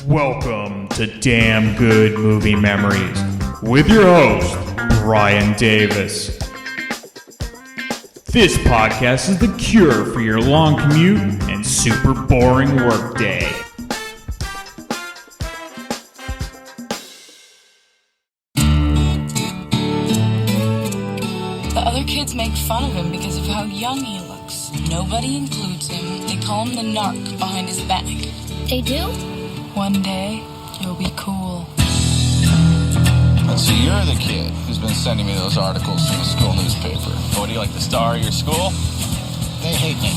Welcome to Damn Good Movie Memories with your host, Brian Davis. This podcast is the cure for your long commute and super boring workday. The other kids make fun of him because of how young he looks. Nobody includes him. They call him the narc behind his back. They do? One day, you'll be cool. So you're the kid who's been sending me those articles from the school newspaper. What, do you like the star of your school? They hate me.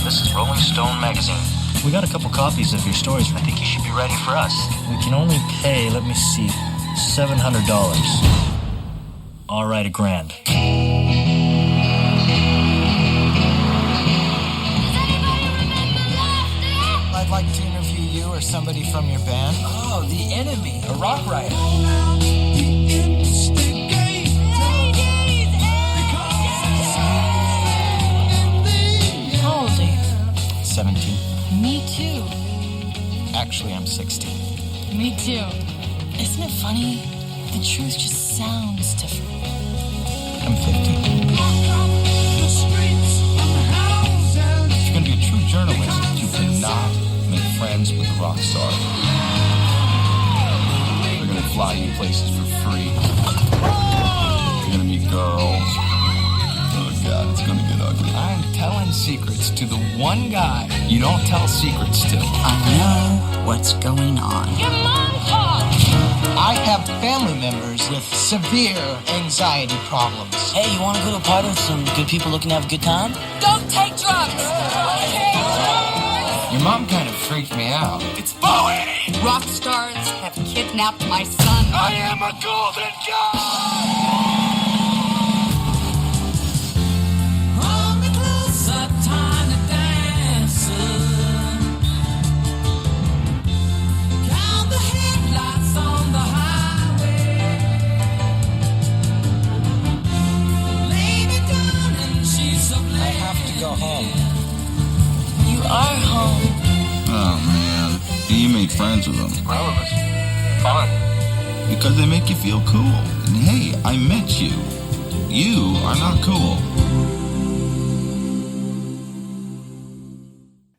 This is Rolling Stone magazine. We got a couple copies of your stories. I think you should be ready for us. We can only pay, let me see, $700. All right, $1,000. I'd like to interview you or somebody from your band. Oh, The Enemy, a rock writer. How old are you? 17. Me too. Actually, I'm 16. Me too. Isn't it funny? The truth just sounds different. I'm 15. If you're going to be a true journalist, you cannot make friends with a rock star. They're going to fly you places for free. You're going to meet girls. Oh, God, it's going to get ugly. I'm telling secrets to the one guy you don't tell secrets to. I know what's going on. Your mom called! I have family members with severe anxiety problems. Hey, you want to go to a party with some good people looking to have a good time? Don't take drugs! Your mom kind of freaked me out. It's Bowie! Rock stars have kidnapped my son. I am a golden god! Go home. You are home. Oh, man. You made friends with them. Well, it was fun. Because they make you feel cool. And hey, I met you. You are not cool.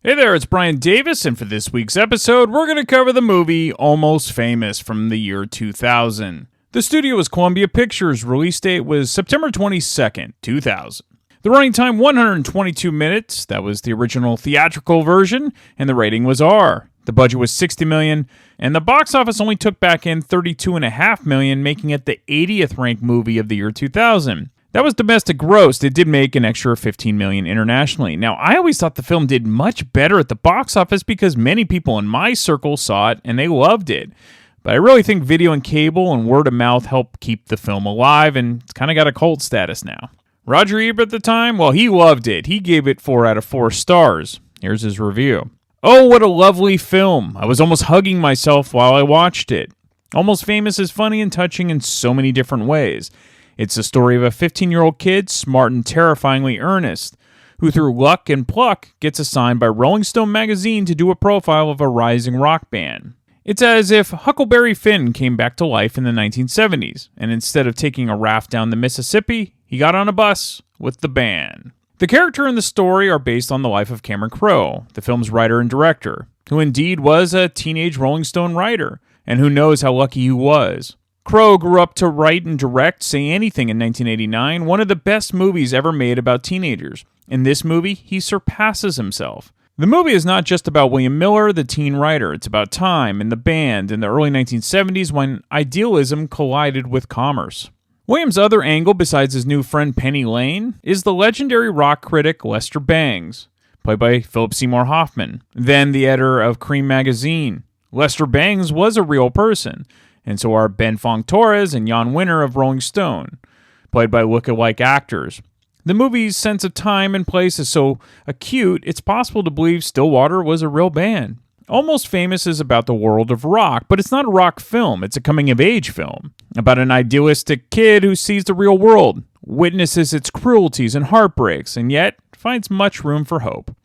Hey there, it's Brian Davis, and for this week's episode, we're going to cover the movie Almost Famous from the year 2000. The studio was Columbia Pictures. Release date was September 22nd, 2000. The running time, 122 minutes. That was the original theatrical version, and the rating was R. The budget was $60 million, and the box office only took back in $32.5 million, making it the 80th ranked movie of the year 2000. That was domestic gross. It did make an extra $15 million internationally. Now, I always thought the film did much better at the box office because many people in my circle saw it, and they loved it. But I really think video and cable and word of mouth helped keep the film alive, and it's kind of got a cult status now. Roger Ebert at the time, well, he loved it. He gave it 4 out of 4 stars. Here's his review. Oh, what a lovely film. I was almost hugging myself while I watched it. Almost Famous is funny and touching in so many different ways. It's the story of a 15-year-old kid, smart and terrifyingly earnest, who through luck and pluck gets assigned by Rolling Stone magazine to do a profile of a rising rock band. It's as if Huckleberry Finn came back to life in the 1970s, and instead of taking a raft down the Mississippi, he got on a bus with the band. The character and the story are based on the life of Cameron Crowe, the film's writer and director, who indeed was a teenage Rolling Stone writer, and who knows how lucky he was. Crowe grew up to write and direct Say Anything in 1989, one of the best movies ever made about teenagers. In this movie, he surpasses himself. The movie is not just about William Miller, the teen writer. It's about time and the band in the early 1970s when idealism collided with commerce. William's other angle, besides his new friend Penny Lane, is the legendary rock critic Lester Bangs, played by Phillip Seymour Hoffman, then the editor of Cream magazine. Lester Bangs was a real person, and so are Ben Fong Torres and Jan Winter of Rolling Stone, played by look-alike actors. The movie's sense of time and place is so acute, it's possible to believe Stillwater was a real band. Almost Famous is about the world of rock, but it's not a rock film. It's a coming-of-age film about an idealistic kid who sees the real world, witnesses its cruelties and heartbreaks, and yet finds much room for hope.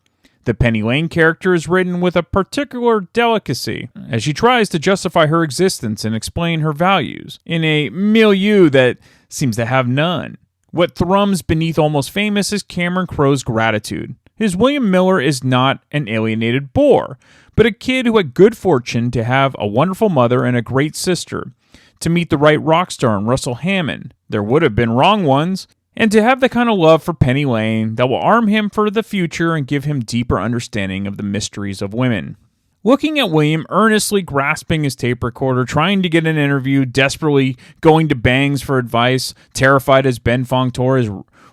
The Penny Lane character is written with a particular delicacy, as she tries to justify her existence and explain her values, in a milieu that seems to have none. What thrums beneath Almost Famous is Cameron Crowe's gratitude. His William Miller is not an alienated bore, but a kid who had good fortune to have a wonderful mother and a great sister, to meet the right rock star in Russell Hammond. There would have been wrong ones, and to have the kind of love for Penny Lane that will arm him for the future and give him deeper understanding of the mysteries of women. Looking at William earnestly grasping his tape recorder, trying to get an interview, desperately going to Bangs for advice, terrified as Ben Fong Torres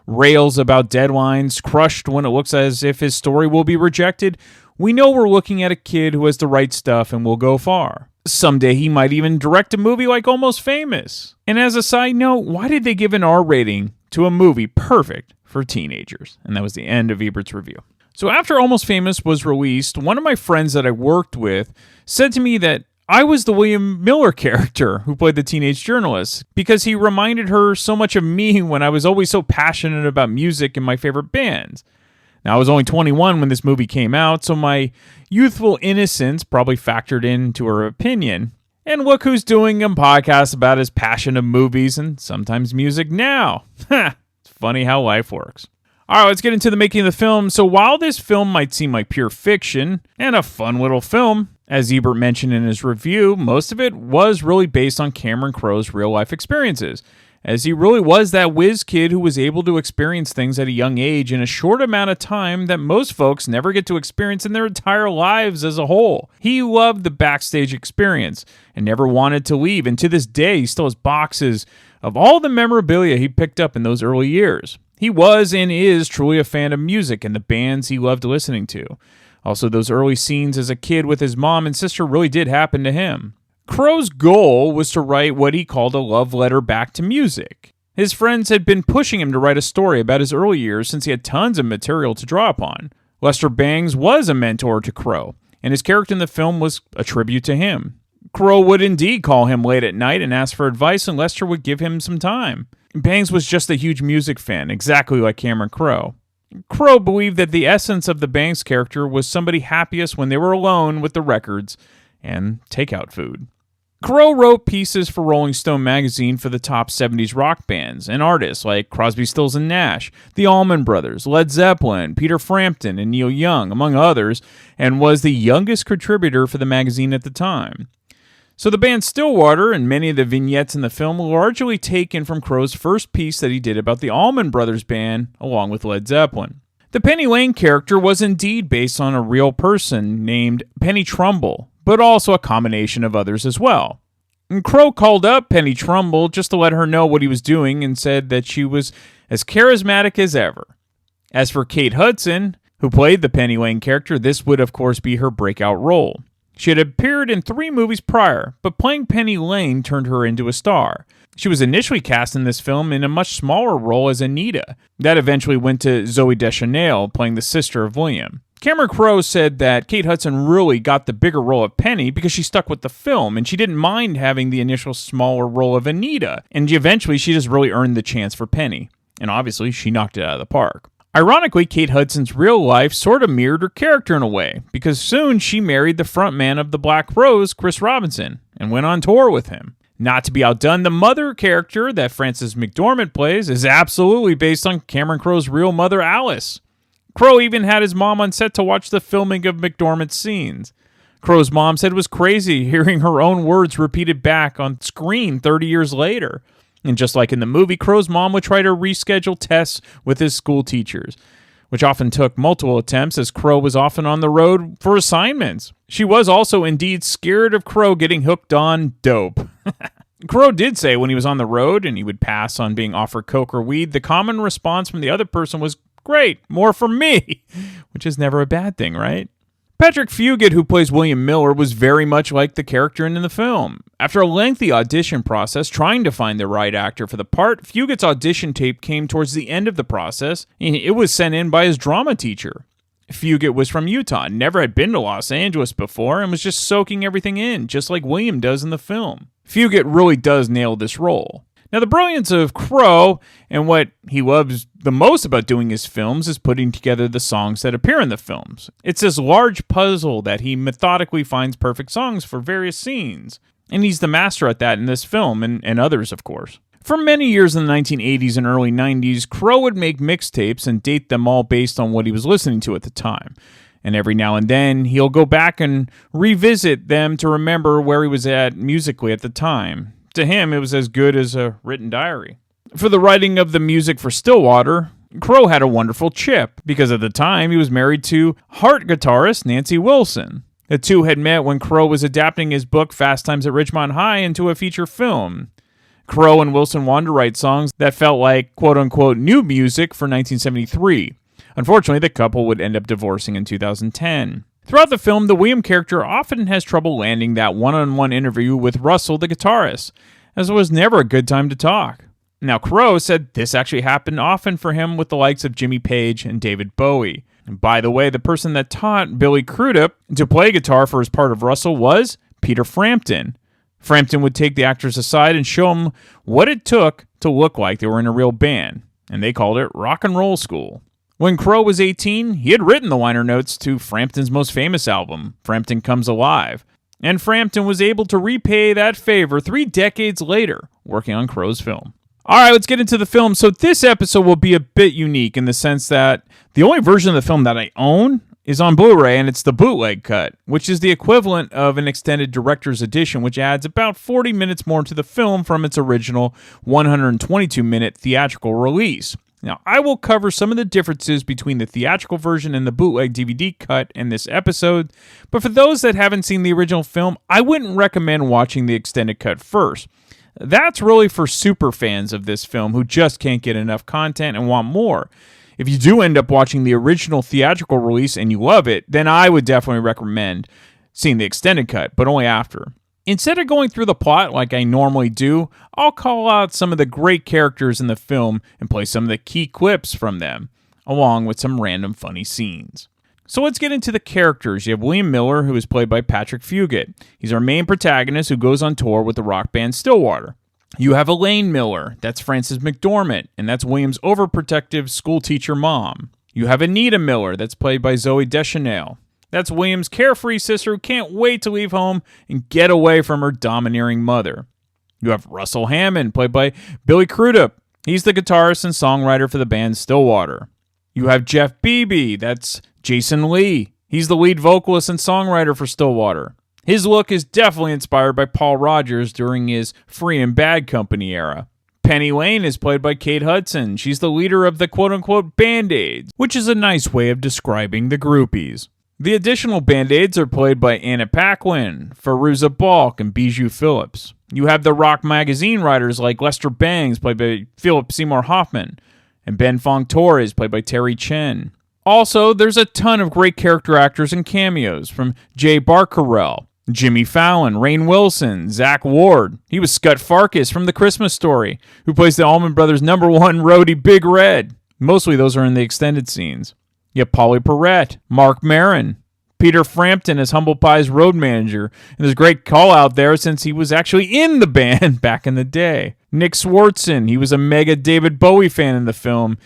rails about deadlines, crushed when it looks as if his story will be rejected, we know we're looking at a kid who has the right stuff and will go far. Someday he might even direct a movie like Almost Famous. And as a side note, why did they give an R rating to a movie perfect for teenagers? And that was the end of Ebert's review. So after Almost Famous was released, one of my friends that I worked with said to me that I was the William Miller character who played the teenage journalist because he reminded her so much of me when I was always so passionate about music and my favorite bands. Now, I was only 21 when this movie came out, so my youthful innocence probably factored into her opinion. And look who's doing a podcast about his passion of movies and sometimes music now. It's funny how life works. All right, let's get into the making of the film. So while this film might seem like pure fiction and a fun little film, as Ebert mentioned in his review, most of it was really based on Cameron Crowe's real-life experiences, as he really was that whiz kid who was able to experience things at a young age in a short amount of time that most folks never get to experience in their entire lives as a whole. He loved the backstage experience and never wanted to leave, and to this day he still has boxes of all the memorabilia he picked up in those early years. He was and is truly a fan of music and the bands he loved listening to. Also, those early scenes as a kid with his mom and sister really did happen to him. Crowe's goal was to write what he called a love letter back to music. His friends had been pushing him to write a story about his early years since he had tons of material to draw upon. Lester Bangs was a mentor to Crowe, and his character in the film was a tribute to him. Crowe would indeed call him late at night and ask for advice, and Lester would give him some time. Bangs was just a huge music fan, exactly like Cameron Crowe. Crowe believed that the essence of the Bangs character was somebody happiest when they were alone with the records and takeout food. Crowe wrote pieces for Rolling Stone magazine for the top 70s rock bands and artists like Crosby, Stills and Nash, the Allman Brothers, Led Zeppelin, Peter Frampton, and Neil Young, among others, and was the youngest contributor for the magazine at the time. So the band Stillwater and many of the vignettes in the film were largely taken from Crowe's first piece that he did about the Allman Brothers band, along with Led Zeppelin. The Penny Lane character was indeed based on a real person named Penny Trumbull, but also a combination of others as well. And Crowe called up Penny Trumbull just to let her know what he was doing and said that she was as charismatic as ever. As for Kate Hudson, who played the Penny Lane character, this would of course be her breakout role. She had appeared in 3 movies prior, but playing Penny Lane turned her into a star. She was initially cast in this film in a much smaller role as Anita. That eventually went to Zooey Deschanel, playing the sister of William. Cameron Crowe said that Kate Hudson really got the bigger role of Penny because she stuck with the film, and she didn't mind having the initial smaller role of Anita, and eventually she just really earned the chance for Penny. And obviously, she knocked it out of the park. Ironically, Kate Hudson's real life sort of mirrored her character in a way, because soon she married the frontman of the Black Crowes, Chris Robinson, and went on tour with him. Not to be outdone, the mother character that Frances McDormand plays is absolutely based on Cameron Crowe's real mother, Alice. Crowe even had his mom on set to watch the filming of McDormand's scenes. Crowe's mom said it was crazy hearing her own words repeated back on screen 30 years later. And just like in the movie, Crowe's mom would try to reschedule tests with his school teachers, which often took multiple attempts as Crowe was often on the road for assignments. She was also indeed scared of Crowe getting hooked on dope. Crowe did say when he was on the road and he would pass on being offered coke or weed, the common response from the other person was, "Great, more for me," which is never a bad thing, right? Patrick Fugit, who plays William Miller, was very much like the character in the film. After a lengthy audition process trying to find the right actor for the part, Fugit's audition tape came towards the end of the process, and it was sent in by his drama teacher. Fugit was from Utah, never had been to Los Angeles before, and was just soaking everything in, just like William does in the film. Fugit really does nail this role. Now, the brilliance of Crowe and what he loves the most about doing his films is putting together the songs that appear in the films. It's this large puzzle that he methodically finds perfect songs for various scenes. And he's the master at that in this film, and others, of course. For many years in the 1980s and early 90s, Crowe would make mixtapes and date them all based on what he was listening to at the time. And every now and then, he'll go back and revisit them to remember where he was at musically at the time. To him, it was as good as a written diary. For the writing of the music for Stillwater, Crowe had a wonderful chip, because at the time he was married to Heart guitarist Nancy Wilson. The two had met when Crowe was adapting his book Fast Times at Ridgemont High into a feature film. Crowe and Wilson wanted to write songs that felt like quote-unquote new music for 1973. Unfortunately, the couple would end up divorcing in 2010. Throughout the film, the William character often has trouble landing that one-on-one interview with Russell, the guitarist, as it was never a good time to talk. Now, Crowe said this actually happened often for him with the likes of Jimmy Page and David Bowie. And by the way, the person that taught Billy Crudup to play guitar for his part of Russell was Peter Frampton. Frampton would take the actors aside and show them what it took to look like they were in a real band, and they called it rock and roll school. When Crowe was 18, he had written the liner notes to Frampton's most famous album, Frampton Comes Alive, and Frampton was able to repay that favor 3 decades later, working on Crowe's film. All right, let's get into the film. So this episode will be a bit unique in the sense that the only version of the film that I own is on Blu-ray, and it's the bootleg cut, which is the equivalent of an extended director's edition, which adds about 40 minutes more to the film from its original 122-minute theatrical release. Now, I will cover some of the differences between the theatrical version and the bootleg DVD cut in this episode, but for those that haven't seen the original film, I wouldn't recommend watching the extended cut first. That's really for super fans of this film who just can't get enough content and want more. If you do end up watching the original theatrical release and you love it, then I would definitely recommend seeing the extended cut, but only after. Instead of going through the plot like I normally do, I'll call out some of the great characters in the film and play some of the key clips from them, along with some random funny scenes. So let's get into the characters. You have William Miller, who is played by Patrick Fugit. He's our main protagonist who goes on tour with the rock band Stillwater. You have Elaine Miller, that's Frances McDormand, and that's William's overprotective schoolteacher mom. You have Anita Miller, that's played by Zooey Deschanel. That's William's carefree sister who can't wait to leave home and get away from her domineering mother. You have Russell Hammond, played by Billy Crudup. He's the guitarist and songwriter for the band Stillwater. You have Jeff Beebe, that's Jason Lee. He's the lead vocalist and songwriter for Stillwater. His look is definitely inspired by Paul Rodgers during his Free and Bad Company era. Penny Lane is played by Kate Hudson. She's the leader of the quote-unquote Band-Aids, which is a nice way of describing the groupies. The additional Band-Aids are played by Anna Paquin, Fairuza Balk, and Bijou Phillips. You have the rock magazine writers like Lester Bangs, played by Phillip Seymour Hoffman, and Ben Fong Torres, played by Terry Chen. Also, there's a ton of great character actors and cameos, from Jay Barcarell, Jimmy Fallon, Rainn Wilson, Zach Ward. He was Scott Farkas from The Christmas Story, who plays the Allman Brothers' #1 roadie Big Red. Mostly those are in the extended scenes. You have Polly Perrette, Mark Maron, Peter Frampton as Humble Pie's road manager. And there's a great call out there since he was actually in the band back in the day. Nick Swartzen, he was a mega David Bowie fan in the film.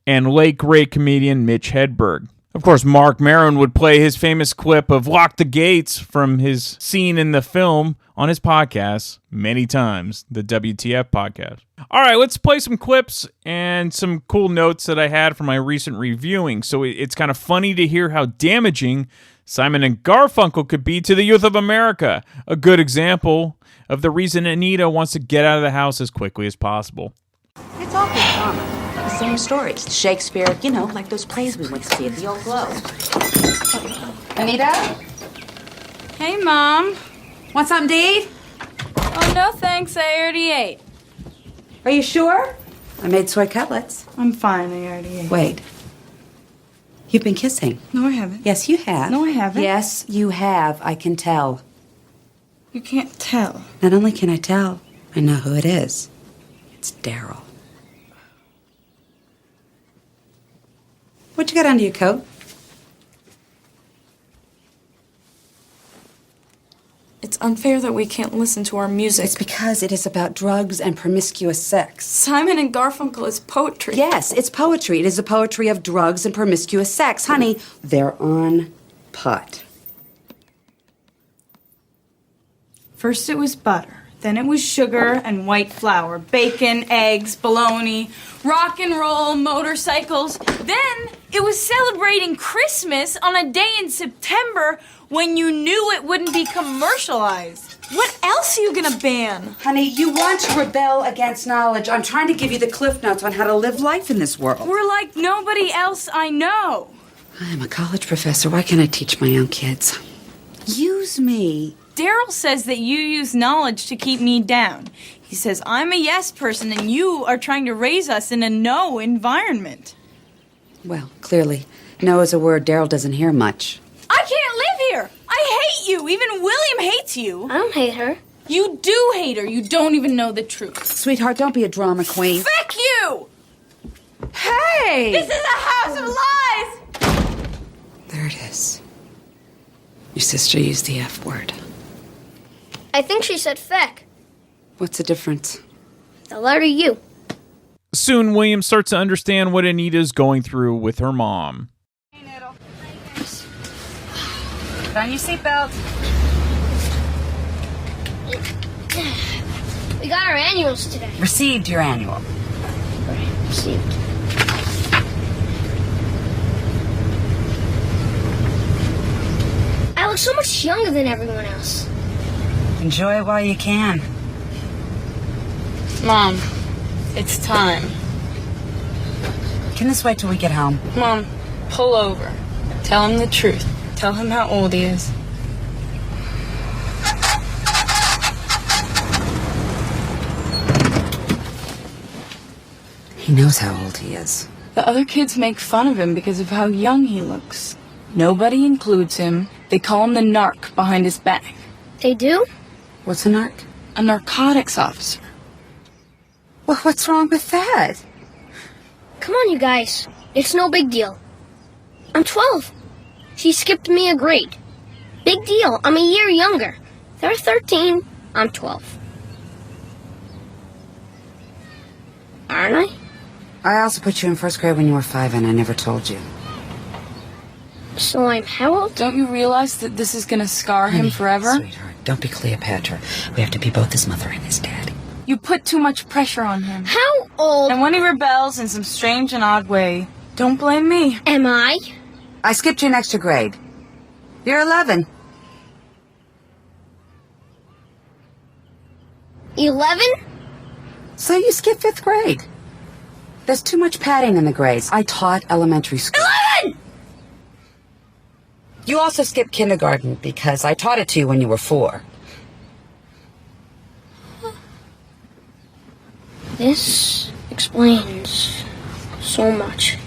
And late great comedian Mitch Hedberg. Of course, Mark Maron would play his famous clip of Lock the Gates from his scene in the film on his podcast many times, the WTF podcast. All right, let's play some clips and some cool notes that I had from my recent reviewing. So it's kind of funny to hear how damaging Simon and Garfunkel could be to the youth of America. A good example of the reason Anita wants to get out of the house as quickly as possible. It's all good drama. The same stories. Shakespeare, you know, like those plays we went to see at the Old Globe. Anita? Hey, Mom. Want something to eat? Oh, no thanks. I already ate. Are you sure? I made soy cutlets. I'm fine. I already ate. Wait. You've been kissing. No, I haven't. Yes, you have. No, I haven't. Yes, you have. I can tell. You can't tell. Not only can I tell, I know who it is. It's Daryl. What you got under your coat? It's unfair that we can't listen to our music. It's because it is about drugs and promiscuous sex. Simon and Garfunkel is poetry. Yes, it's poetry. It is the poetry of drugs and promiscuous sex. Honey, they're on pot. First it was butter. Then it was sugar and white flour, bacon, eggs, bologna, rock and roll, motorcycles. Then it was celebrating Christmas on a day in September when you knew it wouldn't be commercialized. What else are you gonna ban? Honey, you want to rebel against knowledge. I'm trying to give you the Cliff Notes on how to live life in this world. We're like nobody else I know. I'm a college professor. Why can't I teach my own kids? Use me. Daryl says that you use knowledge to keep me down. He says I'm a yes person and you are trying to raise us in a no environment. Well, clearly, no is a word Daryl doesn't hear much. I can't live here. I hate you. Even William hates you. I don't hate her. You do hate her. You don't even know the truth. Sweetheart, don't be a drama queen. Fuck you! Hey! This is a house of lies! There it is. Your sister used the F word. I think she said feck. What's the difference? The letter U. Soon, William starts to understand what Anita's going through with her mom. Put on your seatbelt. We got our annuals today. Received your annual. Received. I look so much younger than everyone else. Enjoy it while you can. Mom, it's time. Can this wait till we get home? Mom, pull over. Tell him the truth. Tell him how old he is. He knows how old he is. The other kids make fun of him because of how young he looks. Nobody includes him. They call him the narc behind his back. They do? What's a narc? A narcotics officer. Well, what's wrong with that? Come on, you guys. It's no big deal. I'm 12. She skipped me a grade. Big deal. I'm a year younger. They're 13. I'm 12. Aren't I? I also put you in first grade when you were 5 and I never told you. So I'm how old? Don't you realize that this is gonna scar him forever? Sweetheart, don't be Cleopatra. We have to be both his mother and his dad. You put too much pressure on him. How old And when he rebels in some strange and odd way, don't blame me. am I? I skipped you an extra grade. You're 11. 11? So you skipped 5th grade. There's too much padding in the grades. I taught elementary school. 11! You also skipped kindergarten because I taught it to you when you were 4. This explains so much.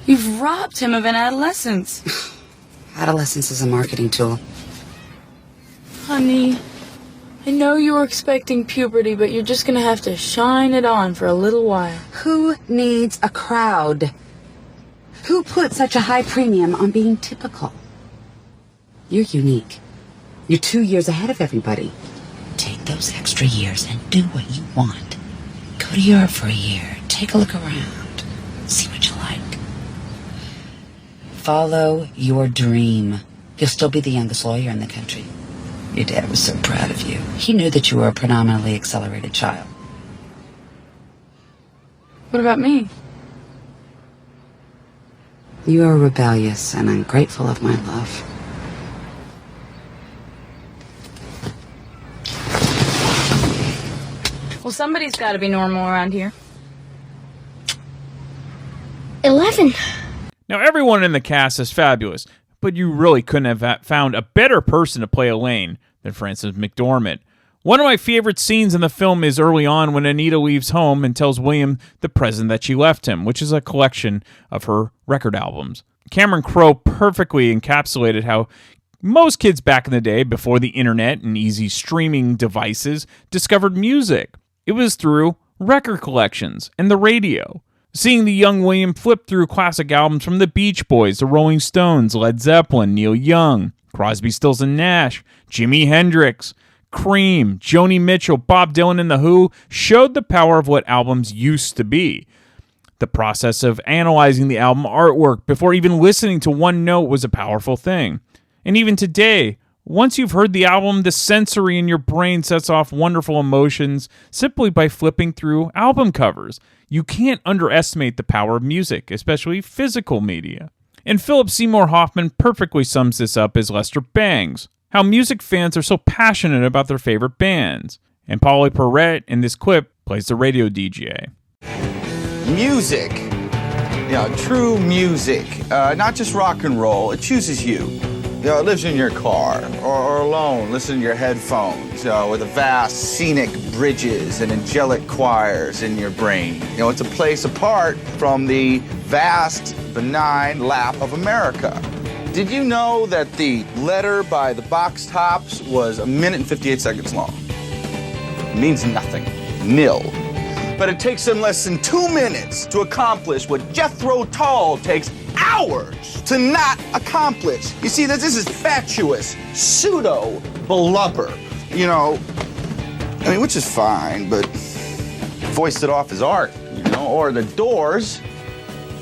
You've robbed him of an adolescence. Adolescence is a marketing tool. Honey, I know you were expecting puberty, but you're just gonna have to shine it on for a little while. Who needs a crowd? Who put such a high premium on being typical? You're unique. You're 2 years ahead of everybody. Take those extra years and do what you want. Go to Europe for a year. Take a look around. See what you like. Follow your dream. You'll still be the youngest lawyer in the country. Your dad was so proud of you. He knew that you were a predominantly accelerated child. What about me? You are rebellious, and I'm grateful of my love. Well, somebody's gotta be normal around here. 11. Now, everyone in the cast is fabulous, but you really couldn't have found a better person to play Elaine than Frances McDormand. One of my favorite scenes in the film is early on when Anita leaves home and tells William the present that she left him, which is a collection of her record albums. Cameron Crowe perfectly encapsulated how most kids back in the day, before the internet and easy streaming devices, discovered music. It was through record collections and the radio. Seeing the young William flip through classic albums from the Beach Boys, the Rolling Stones, Led Zeppelin, Neil Young, Crosby, Stills and Nash, Jimi Hendrix, Cream, Joni Mitchell, Bob Dylan, and The Who showed the power of what albums used to be. The process of analyzing the album artwork before even listening to one note was a powerful thing. And even today, once you've heard the album, the sensory in your brain sets off wonderful emotions simply by flipping through album covers. You can't underestimate the power of music, especially physical media. And Phillip Seymour Hoffman perfectly sums this up as Lester Bangs, how music fans are so passionate about their favorite bands. And Paulie Perrette in this clip plays the radio DJ. Music, true music, not just rock and roll, it chooses you. It lives in your car or alone, listen to your headphones, with the vast scenic bridges and angelic choirs in your brain. It's a place apart from the vast, benign lap of America. Did you know that the letter by the Box Tops was 1 minute and 58 seconds long? It means nothing, nil. But it takes them less than 2 minutes to accomplish what Jethro Tull takes hours to not accomplish. You see, this is fatuous, pseudo-blubber, which is fine, but voiced it off as art, or the Doors,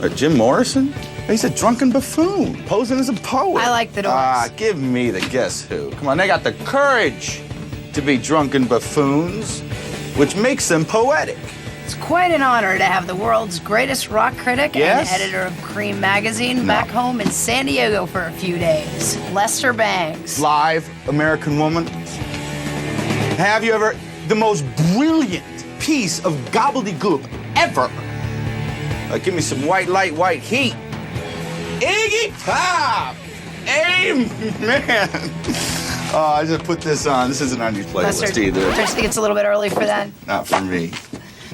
or Jim Morrison. He's a drunken buffoon, posing as a poet. I like the Doors. Give me the Guess Who. Come on, they got the courage to be drunken buffoons, which makes them poetic. It's quite an honor to have the world's greatest rock critic and editor of Cream magazine back home in San Diego for a few days. Lester Bangs. Live American Woman. Have you ever, the most brilliant piece of gobbledygook ever? Give me some white light, white heat. Iggy Pop! Amen! I just put this on. This isn't on your playlist Lester, either. Don't you think it's a little bit early for that? Not for me.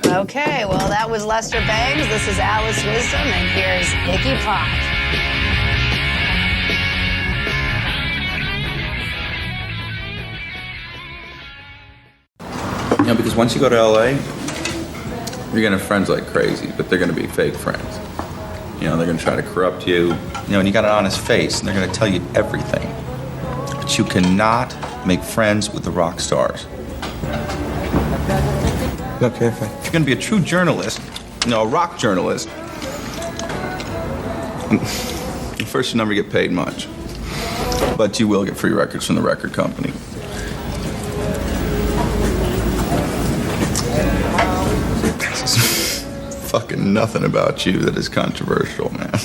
Okay, well, that was Lester Bangs. This is Alice Wisdom, and here's Iggy Pop. Because once you go to LA, you're gonna have friends like crazy, but they're gonna be fake friends. They're gonna try to corrupt you. And you got an honest face, and they're gonna tell you everything. But you cannot make friends with the rock stars. Okay, if you're gonna be a true journalist, a rock journalist, first, you never get paid much, but you will get free records from the record company. There's fucking nothing about you that is controversial, man.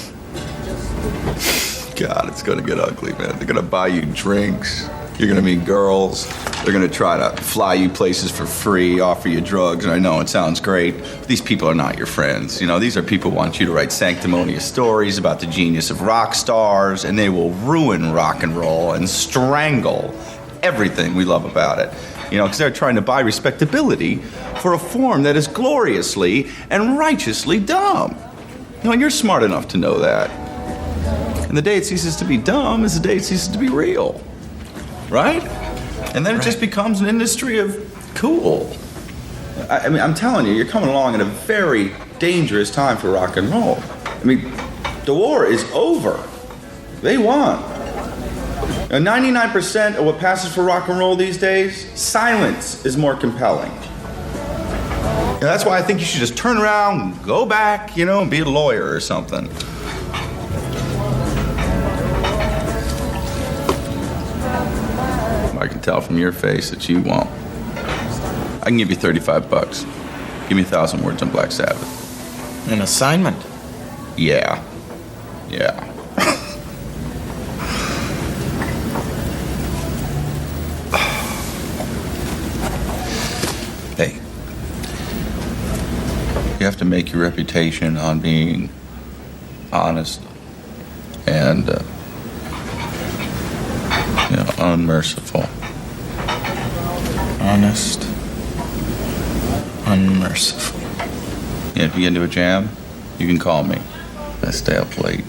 God, it's gonna get ugly, man. They're gonna buy you drinks. You're gonna meet girls. They're gonna try to fly you places for free, offer you drugs, and I know it sounds great, but these people are not your friends. These are people who want you to write sanctimonious stories about the genius of rock stars, and they will ruin rock and roll and strangle everything we love about it. Because they're trying to buy respectability for a form that is gloriously and righteously dumb. And you're smart enough to know that. And the day it ceases to be dumb is the day it ceases to be real. Right? And then it just becomes an industry of cool. I'm telling you, you're coming along at a very dangerous time for rock and roll. The war is over. They won. 99% of what passes for rock and roll these days, silence is more compelling. That's why I think you should just turn around and go back, and be a lawyer or something. I can tell from your face that you won't. I can give you $35. Give me 1,000 words on Black Sabbath. An assignment? Yeah. Hey. You have to make your reputation on being honest and unmerciful. Honest, unmerciful. If you get into a jam, you can call me. I stay up late.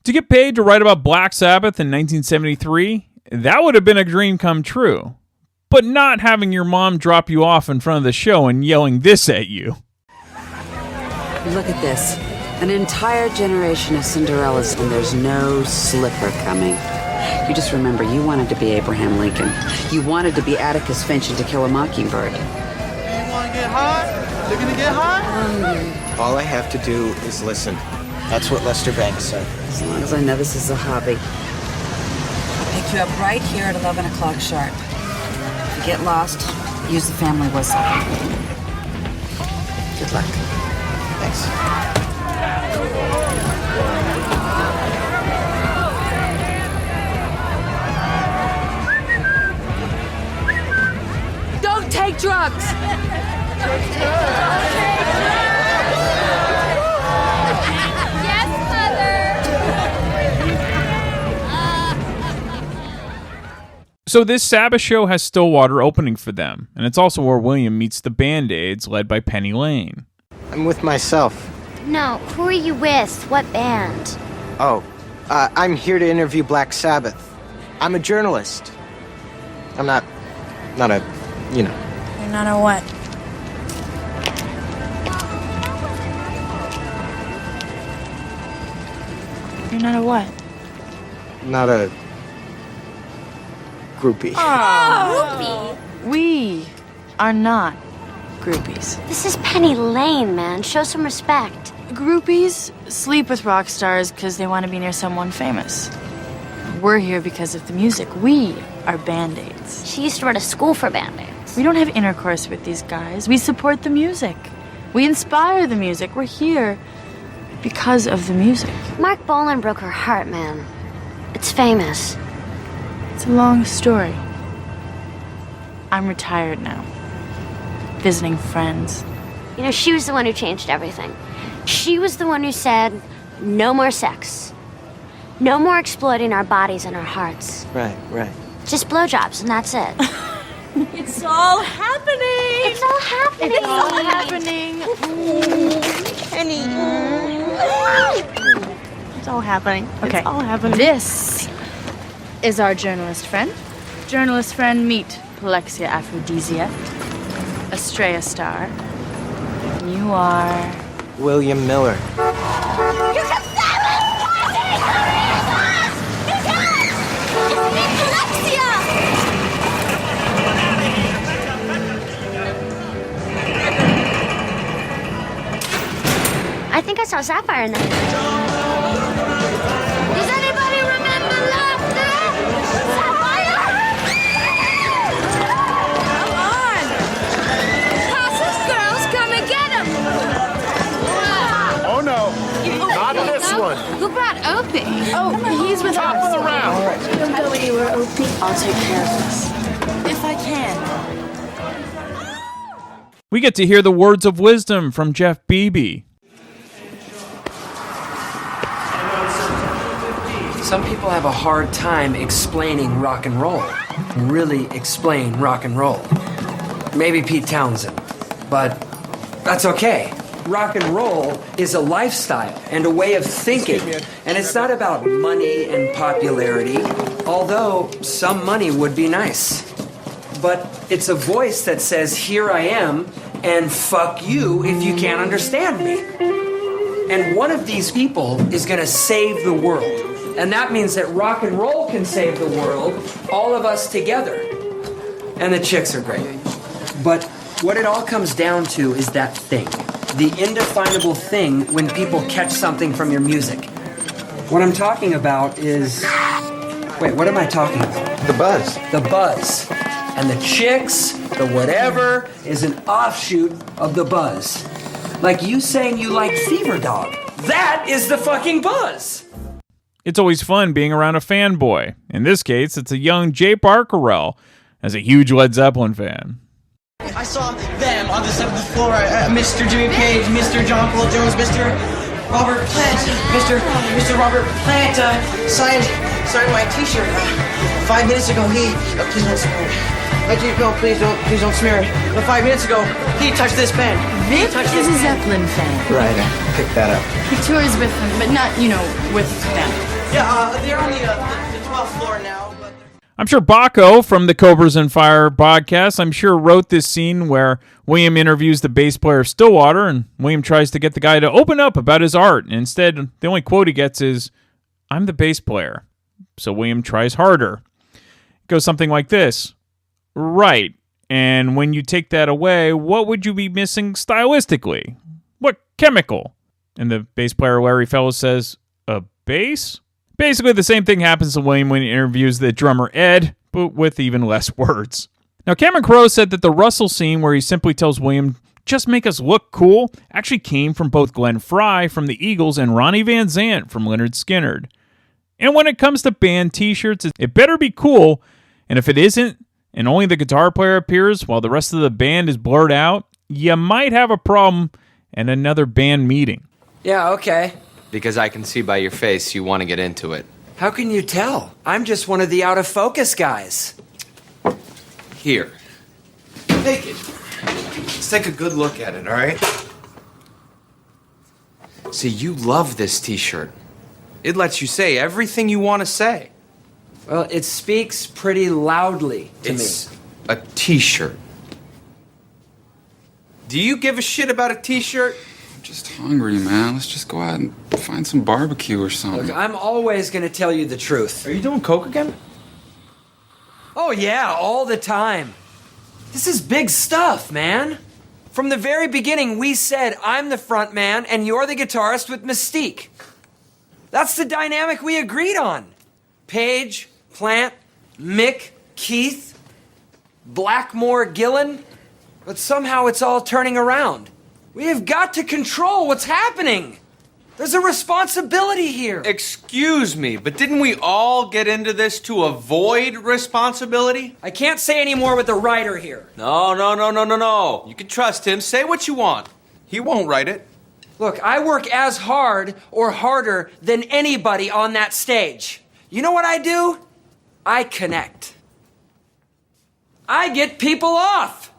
To get paid to write about Black Sabbath in 1973, that would have been a dream come true. But not having your mom drop you off in front of the show and yelling this at you. Look at this. An entire generation of Cinderellas, and there's no slipper coming. You just remember, you wanted to be Abraham Lincoln. You wanted to be Atticus Finch and To Kill a Mockingbird. You want to get high? They're going to get high? All I have to do is listen. That's what Lester Banks said. As long as I know this is a hobby. I'll pick you up right here at 11 o'clock sharp. If you get lost, use the family whistle. Good luck. Thanks. Don't take drugs! Yes, Mother! So this Sabbath show has Stillwater opening for them, and it's also where William meets the Band-Aids led by Penny Lane. I'm with myself. No, who are you with? What band? Oh, I'm here to interview Black Sabbath. I'm a journalist. I'm not a, You're not a what? You're not a what? not a groupie. Groupie? We are not groupies. This is Penny Lane, man. Show some respect. Groupies sleep with rock stars because they want to be near someone famous. We're here because of the music. We are Band-Aids. She used to run a school for Band-Aids. We don't have intercourse with these guys. We support the music. We inspire the music. We're here because of the music. Mark Bolan broke her heart, man. It's famous. It's a long story. I'm retired now. Visiting friends. You know, she was the one who changed everything. She was the one who said, no more sex. No more exploiting our bodies and our hearts. Right. Just blowjobs, and that's it. It's all happening! It's all happening! It's all happening! Penny. It's all happening. Okay. It's all happening. This is our journalist friend. Journalist friend, meet Plexia Aphrodisia, Estrella Star. You are... William Miller. I think I saw Sapphire in that. Does anybody remember laughter? Sapphire? Come on! Casas girls, come and get him! Oh no, not this one. Who brought Opie? Oh, he's with Top us. of the round. Don't go anywhere, Opie. I'll take care of this. If I can. We get to hear the words of wisdom from Jeff Beebe. Some people have a hard time explaining rock and roll. Really explain rock and roll. Maybe Pete Townsend. But that's okay. Rock and roll is a lifestyle and a way of thinking. And it's not about money and popularity, although some money would be nice. But it's a voice that says, here I am, and fuck you if you can't understand me. And one of these people is gonna save the world. And that means that rock and roll can save the world, all of us together. And the chicks are great. But what it all comes down to is that thing. The indefinable thing when people catch something from your music. What I'm talking about is... Wait, what am I talking about? The buzz. The buzz. And the chicks, the whatever, is an offshoot of the buzz. Like you saying you like Fever Dog. That is the fucking buzz! It's always fun being around a fanboy. In this case, it's a young Jay Barkerell, as a huge Led Zeppelin fan. I saw them on the 7th floor. Mr. Jimmy Page, Mr. John Paul Jones, Mr. Robert Plant, Mr. Robert Plant signed my T-shirt 5 minutes ago. Please don't smear it. No, please don't smear it. But 5 minutes ago, he touched this band. Vic is a Zeppelin fan. Right, I picked that up. He tours with them, but not, with them. Yeah, they're on the 12th floor now. But I'm sure Baco from the Cobras and Fire podcast, I'm sure wrote this scene where William interviews the bass player of Stillwater, and William tries to get the guy to open up about his art. And instead, the only quote he gets is, "I'm the bass player." So William tries harder. It goes something like this. Right. And when you take that away, what would you be missing stylistically? What chemical? And the bass player Larry Fellows says, "A bass?" Basically, the same thing happens to William when he interviews the drummer Ed, but with even less words. Now, Cameron Crowe said that the Russell scene where he simply tells William, "Just make us look cool," actually came from both Glenn Frey from the Eagles and Ronnie Van Zant from Lynyrd Skynyrd. And when it comes to band t-shirts, it better be cool, and if it isn't, and only the guitar player appears while the rest of the band is blurred out, you might have a problem at another band meeting. Yeah, okay. Because I can see by your face you want to get into it. How can you tell? I'm just one of the out-of-focus guys. Here. Take it. Let's take a good look at it, all right? See, you love this t-shirt. It lets you say everything you want to say. Well, it speaks pretty loudly to me. It's a t-shirt. Do you give a shit about a t-shirt? I'm just hungry, man. Let's just go out and find some barbecue or something. Look, I'm always going to tell you the truth. Are you doing coke again? Oh, yeah, all the time. This is big stuff, man. From the very beginning, we said I'm the front man and you're the guitarist with Mystique. That's the dynamic we agreed on. Page, Plant, Mick, Keith, Blackmore, Gillan. But somehow it's all turning around. We have got to control what's happening. There's a responsibility here. Excuse me, but didn't we all get into this to avoid responsibility? I can't say any more with the writer here. No. You can trust him. Say what you want. He won't write it. Look, I work as hard or harder than anybody on that stage. You know what I do? I connect. I get people off.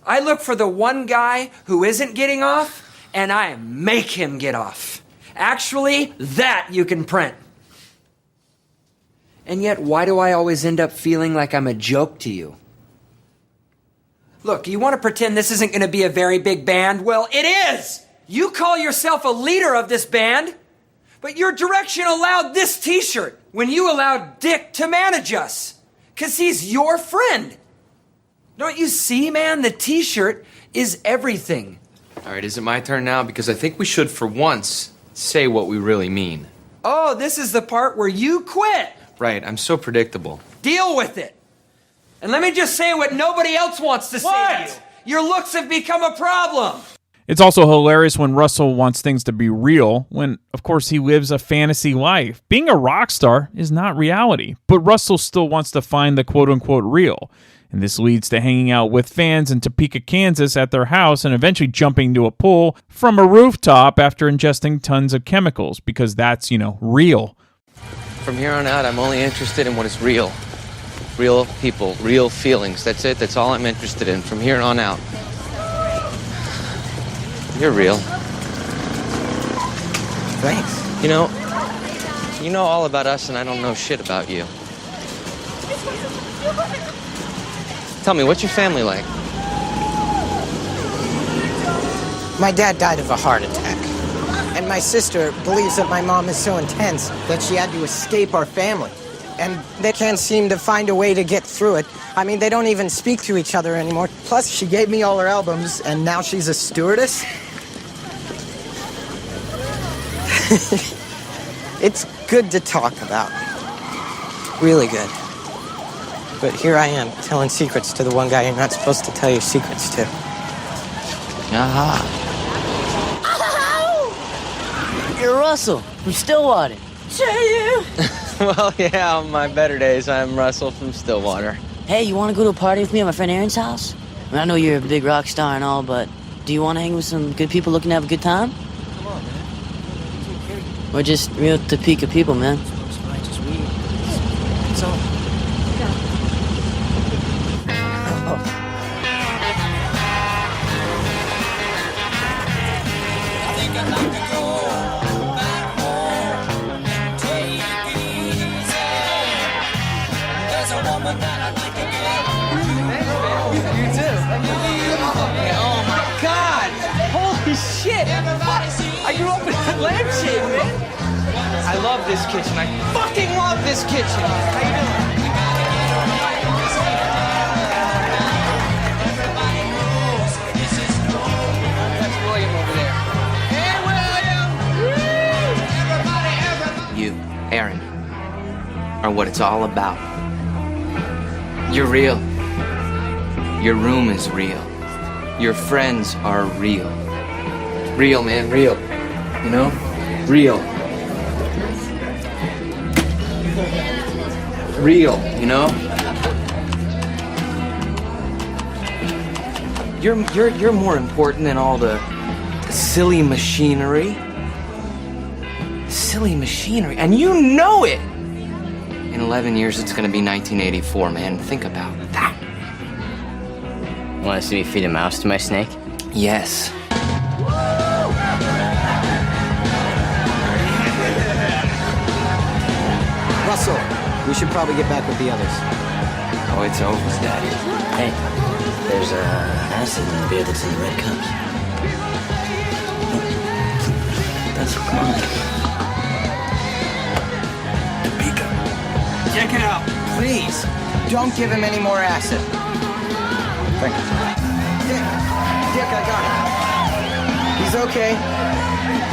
I look for the one guy who isn't getting off, and I make him get off. Actually, that you can print. And yet, why do I always end up feeling like I'm a joke to you? Look, you want to pretend this isn't going to be a very big band? Well, it is! You call yourself a leader of this band, but your direction allowed this t-shirt when you allowed Dick to manage us, 'cause he's your friend. Don't you see, man? The t-shirt is everything. All right, is it my turn now? Because I think we should, for once, say what we really mean. Oh, this is the part where you quit. Right, I'm so predictable. Deal with it. And let me just say what nobody else wants to say to you. Your looks have become a problem. It's also hilarious when Russell wants things to be real, when, of course, he lives a fantasy life. Being a rock star is not reality, but Russell still wants to find the quote-unquote real. And this leads to hanging out with fans in Topeka, Kansas at their house and eventually jumping into a pool from a rooftop after ingesting tons of chemicals, because that's, real. From here on out, I'm only interested in what is real. Real people, real feelings. That's it. That's all I'm interested in from here on out. You're real. Thanks. You know all about us, and I don't know shit about you. Tell me, what's your family like? My dad died of a heart attack. And my sister believes that my mom is so intense that she had to escape our family. And they can't seem to find a way to get through it. I mean, they don't even speak to each other anymore. Plus, she gave me all her albums, and now she's a stewardess. It's good to talk about. Really good. But here I am, telling secrets to the one guy you're not supposed to tell your secrets to. Aha. You're Russell from Stillwater. Well, yeah, on my better days, I'm Russell from Stillwater. Hey, you want to go to a party with me at my friend Aaron's house? I know you're a big rock star and all, but do you want to hang with some good people looking to have a good time? Come on, man. We're just real Topeka people, man. It's all. There's a love this kitchen. I fucking love this kitchen. How you doing? That's William over there. Hey, William! You, Aaron, are what it's all about. You're real. Your room is real. Your friends are real. Real, man, real. You know? Real. Real, you know? You're more important than all the silly machinery. Silly machinery, and you know it! In 11 years, it's gonna be 1984, man. Think about that. You want to see me feed a mouse to my snake? Yes. Russell, we should probably get back with the others. Oh, it's over, Daddy. Hey, there's acid in the beer that's in the red cups. That's come on. Check it out, please. Don't give him any more acid. Thank you. Dick, I got him. He's okay.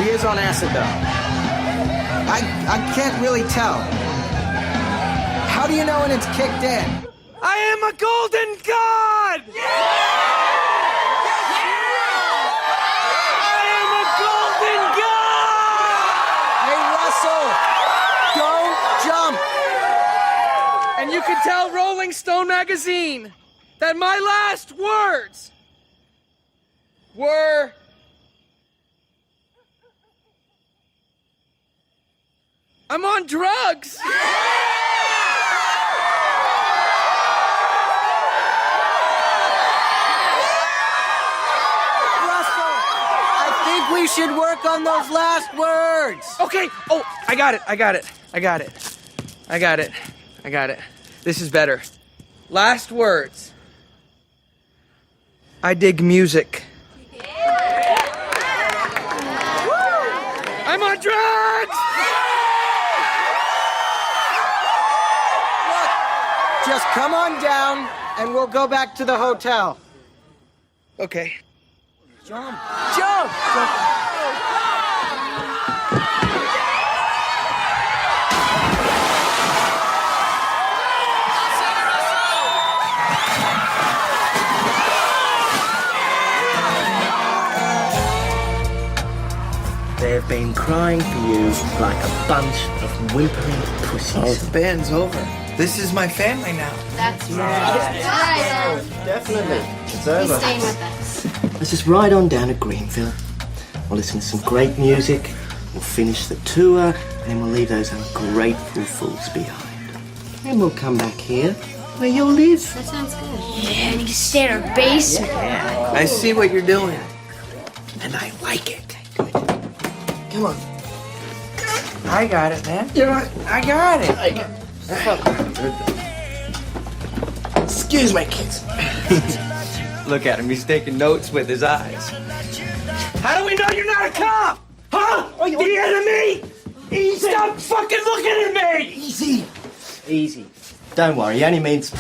He is on acid, though. I can't really tell. How do you know when it's kicked in? I am a golden god! I am a golden god! Hey, Russell, don't jump. And you can tell Rolling Stone magazine that my last words were... I'm on drugs! We should work on those last words. Okay. Oh, I got it. This is better. Last words. I dig music. I'm on drugs! Look, just come on down and we'll go back to the hotel. Okay. Jump! They've been crying for you like a bunch of whimpering pussies. Oh, the band's over. This is my family now. That's right. Definitely. It's He's over. staying with us. Let's just ride on down to Greenville. We'll listen to some great music. We'll finish the tour, and then we'll leave those ungrateful fools behind. Then we'll come back here, where you'll live. That sounds good. Yeah, and you can stay in our basement. Yeah. I see what you're doing. And I like it. Come on. I got it, man. I got it. Excuse me, kids. Look at him. He's taking notes with his eyes. How do we know you're not a cop? Huh? The enemy? Easy. Stop fucking looking at me! Easy. Don't worry, he only means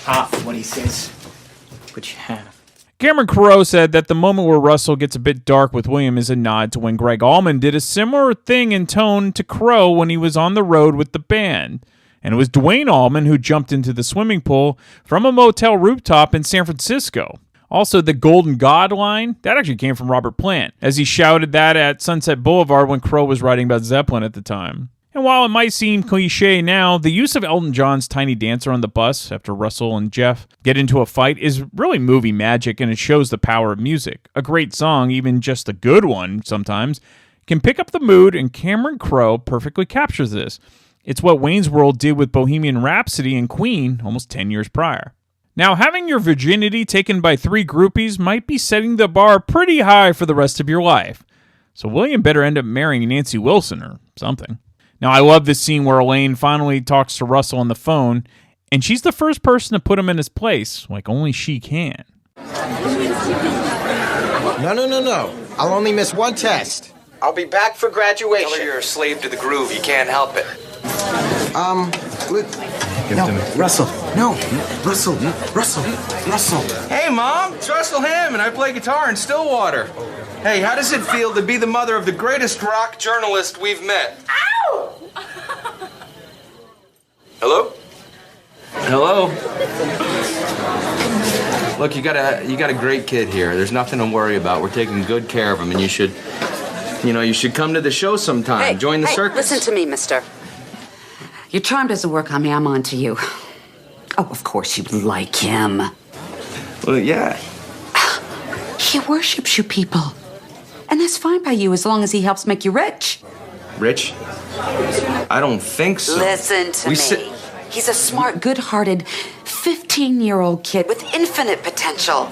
half what he says. Which you have. Cameron Crowe said that the moment where Russell gets a bit dark with William is a nod to when Greg Allman did a similar thing in tone to Crowe when he was on the road with the band. And it was Dwayne Allman who jumped into the swimming pool from a motel rooftop in San Francisco. Also, the Golden God line, that actually came from Robert Plant, as he shouted that at Sunset Boulevard when Crowe was writing about Zeppelin at the time. And while it might seem cliche now, the use of Elton John's Tiny Dancer on the bus after Russell and Jeff get into a fight is really movie magic, and it shows the power of music. A great song, even just a good one sometimes, can pick up the mood, and Cameron Crowe perfectly captures this. It's what Wayne's World did with Bohemian Rhapsody and Queen almost 10 years prior. Now, having your virginity taken by 3 groupies might be setting the bar pretty high for the rest of your life. So William better end up marrying Nancy Wilson or something. Now, I love this scene where Elaine finally talks to Russell on the phone, and she's the first person to put him in his place, like only she can. No. I'll only miss one test. I'll be back for graduation. Tell her you're a slave to the groove. You can't help it. Give it to me. Russell. No. Russell. Hey, Mom, it's Russell Hammond. I play guitar in Stillwater. Hey, how does it feel to be the mother of the greatest rock journalist we've met? Ow! Hello? Hello? Look, you got a great kid here. There's nothing to worry about. We're taking good care of him, and you should come to the show sometime. Join the circus. Listen to me, mister. Your charm doesn't work on me. I'm on to you. Oh, of course you like him. Well, yeah. He worships you people. And that's fine by you as long as he helps make you rich. Rich? I don't think so. Listen to me. He's a smart, good-hearted, 15-year-old kid with infinite potential.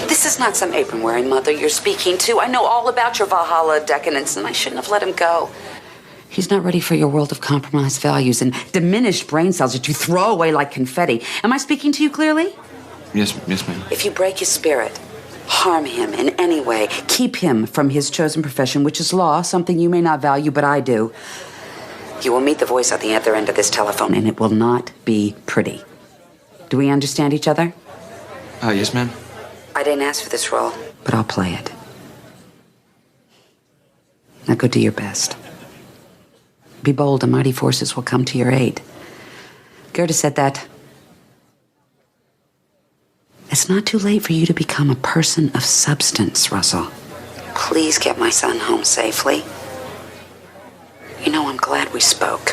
This is not some apron-wearing mother you're speaking to. I know all about your Valhalla decadence, and I shouldn't have let him go. He's not ready for your world of compromised values and diminished brain cells that you throw away like confetti. Am I speaking to you clearly? Yes, ma'am. If you break his spirit, harm him in any way, keep him from his chosen profession, which is law, something you may not value, but I do, you will meet the voice at the other end of this telephone, and it will not be pretty. Do we understand each other? Yes, ma'am. I didn't ask for this role, but I'll play it. Now go do your best. Be bold, and mighty forces will come to your aid. Goethe said that it's not too late for you to become a person of substance, Russell. Please get my son home safely. You know, I'm glad we spoke.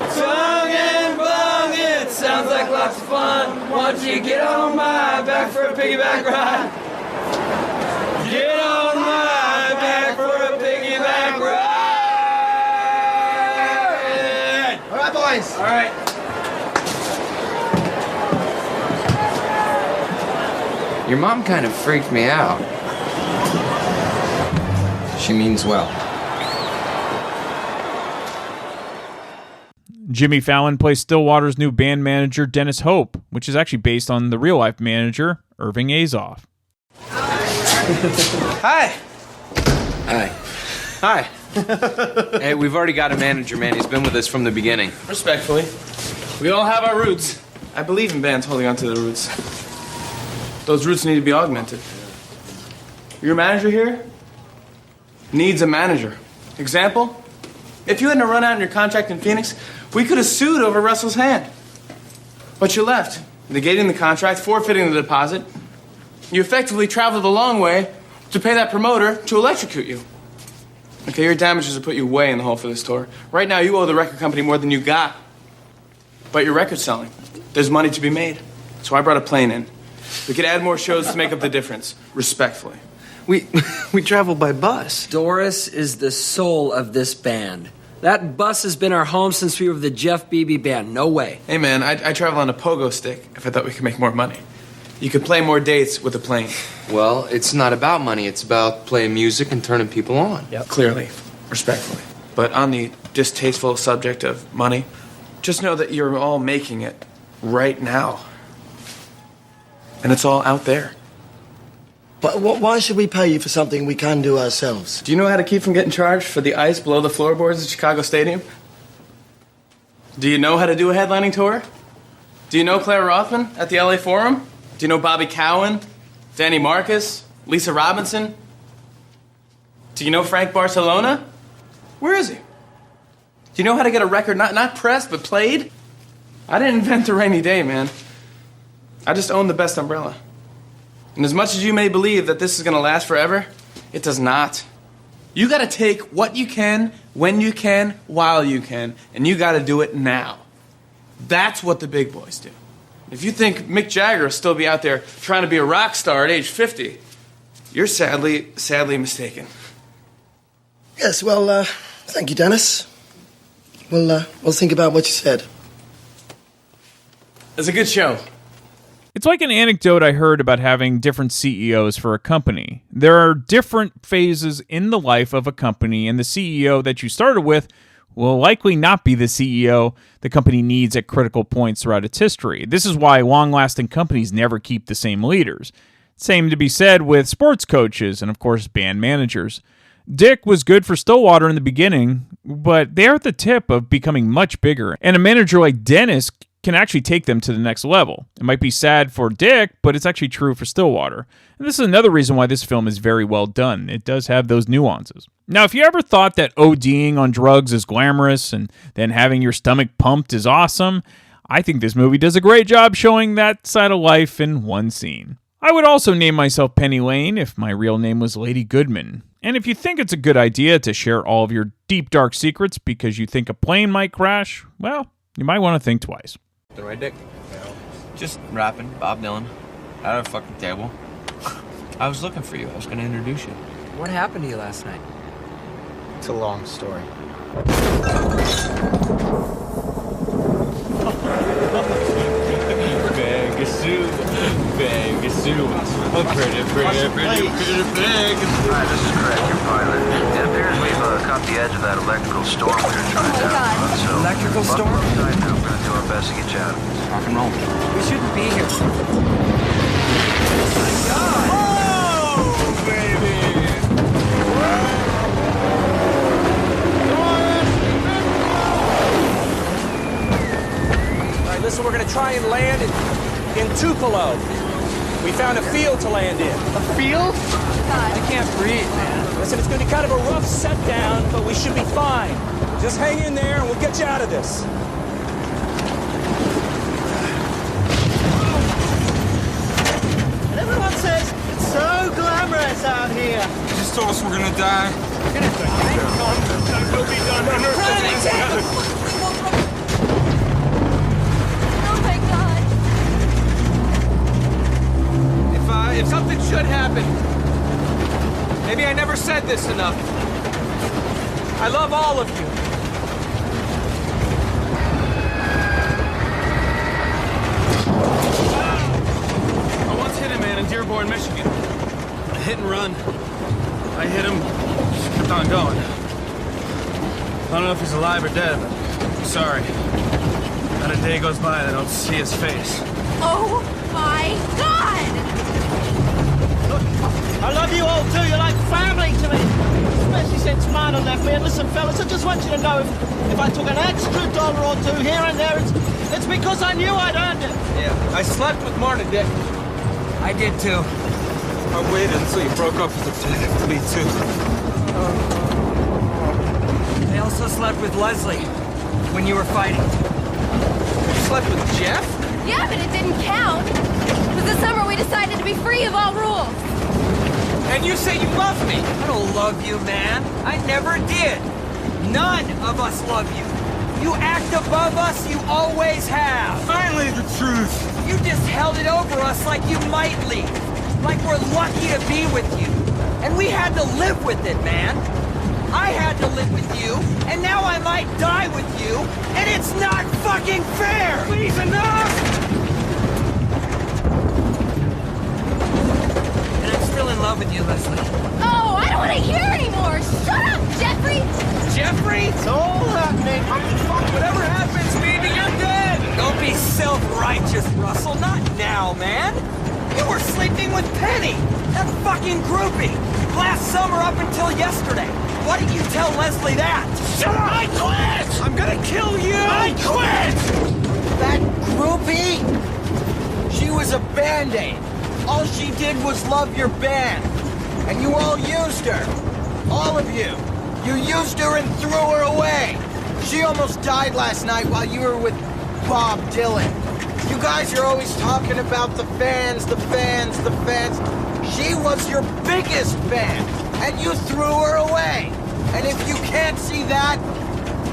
Sung and bung, it sounds like lots of fun. Why don't you get on my back for a piggyback ride? Get on my back for a piggyback ride. All right, boys. All right. Your mom kind of freaked me out. She means well. Jimmy Fallon plays Stillwater's new band manager, Dennis Hope, which is actually based on the real-life manager, Irving Azoff. Hi. Hi. Hey, we've already got a manager, man. He's been with us from the beginning. Respectfully, we all have our roots. I believe in bands holding on to their roots. Those roots need to be augmented. Your manager here needs a manager. Example, if you hadn't run out in your contract in Phoenix, we could have sued over Russell's hand. But you left, negating the contract, forfeiting the deposit. You effectively traveled a long way to pay that promoter to electrocute you. Okay, your damages have put you way in the hole for this tour. Right now, you owe the record company more than you got. But your record's selling. There's money to be made. So I brought a plane in. We could add more shows to make up the difference, respectfully. We travel by bus. Doris is the soul of this band. That bus has been our home since we were the Jeff Beebe Band. No way. Hey, man, I travel on a pogo stick if I thought we could make more money. You could play more dates with a plane. Well, it's not about money. It's about playing music and turning people on. Yep. Clearly, respectfully. But on the distasteful subject of money, just know that you're all making it right now. And it's all out there. But why should we pay you for something we can do ourselves? Do you know how to keep from getting charged for the ice below the floorboards at Chicago Stadium? Do you know how to do a headlining tour? Do you know Claire Rothman at the LA Forum? Do you know Bobby Cowan, Danny Marcus, Lisa Robinson? Do you know Frank Barcelona? Where is he? Do you know how to get a record not pressed, but played? I didn't invent the rainy day, man. I just own the best umbrella. And as much as you may believe that this is going to last forever, it does not. You got to take what you can, when you can, while you can, and you got to do it now. That's what the big boys do. If you think Mick Jagger will still be out there trying to be a rock star at age 50, you're sadly mistaken. Yes, well, thank you, Dennis. We'll think about what you said. It's a good show. It's like an anecdote I heard about having different CEOs for a company. There are different phases in the life of a company, and the CEO that you started with will likely not be the CEO the company needs at critical points throughout its history. This is why long-lasting companies never keep the same leaders. Same to be said with sports coaches and, of course, band managers. Dick was good for Stillwater in the beginning, but they are at the tip of becoming much bigger, and a manager like Dennis can actually take them to the next level. It might be sad for Dick, but it's actually true for Stillwater. And this is another reason why this film is very well done. It does have those nuances. Now, if you ever thought that ODing on drugs is glamorous and then having your stomach pumped is awesome, I think this movie does a great job showing that side of life in one scene. I would also name myself Penny Lane if my real name was Lady Goodman. And if you think it's a good idea to share all of your deep, dark secrets because you think a plane might crash, well, you might want to think twice. The right dick? Just rapping, Bob Dylan, at a fucking table. I was looking for you. I was going to introduce you. What happened to you last night? It's a long story. Vegas, oh, pretty, big. Hi, this is Craig, your pilot. It appears we've caught the edge of that electrical storm we were trying to down. So Electrical storm? Right now, we're going to do our best to get you out of it. Rock and roll. We shouldn't be here. Oh, baby! All right, listen, we're going to try and land in Tupelo. We found a field to land in. A field? I can't breathe, man. Listen, it's going to be kind of a rough set down, but we should be fine. Just hang in there and we'll get you out of this. And everyone says it's so glamorous out here. You just told us we're gonna die. We're gonna die. We'll be done. If something should happen, maybe I never said this enough. I love all of you. I once hit a man in Dearborn, Michigan. A hit and run. I hit him, just kept on going. I don't know if he's alive or dead, but I'm sorry. Not a day goes by that I don't see his face. Oh my God! I love you all too. You're like family to me. Especially since Marta left me. And listen, fellas, I just want you to know if I took an extra $1 or $2 here and there, it's because I knew I'd earned it. Yeah, I slept with Marta, Dick. I did too. I waited until you broke up with the me too. I also slept with Leslie when you were fighting. You slept with Jeff? Yeah, but it didn't count. It was the summer we decided to be free of all rules. And you say you love me. I don't love you, man. I never did. None of us love you. You act above us, you always have. Finally, the truth. You just held it over us like you might leave. Like we're lucky to be with you. And we had to live with it, man. I had to live with you, and now I might die with you, and it's not fucking fair! Please, enough! And I'm still in love with you, Leslie. Oh, I don't want to hear anymore! Shut up, Jeffrey! Jeffrey? It's all happening. Whatever happens, baby, you're dead! Don't be self-righteous, Russell. Not now, man. You were sleeping with Penny, that fucking groupie, last summer up until yesterday. Why didn't you tell Leslie that? Shut up! I quit! I'm gonna kill you! I quit! That groupie? She was a Band-Aid. All she did was love your band. And you all used her. All of you. You used her and threw her away. She almost died last night while you were with Bob Dylan. You guys are always talking about the fans, the fans, the fans. She was your biggest fan. And you threw her away. And if you can't see that,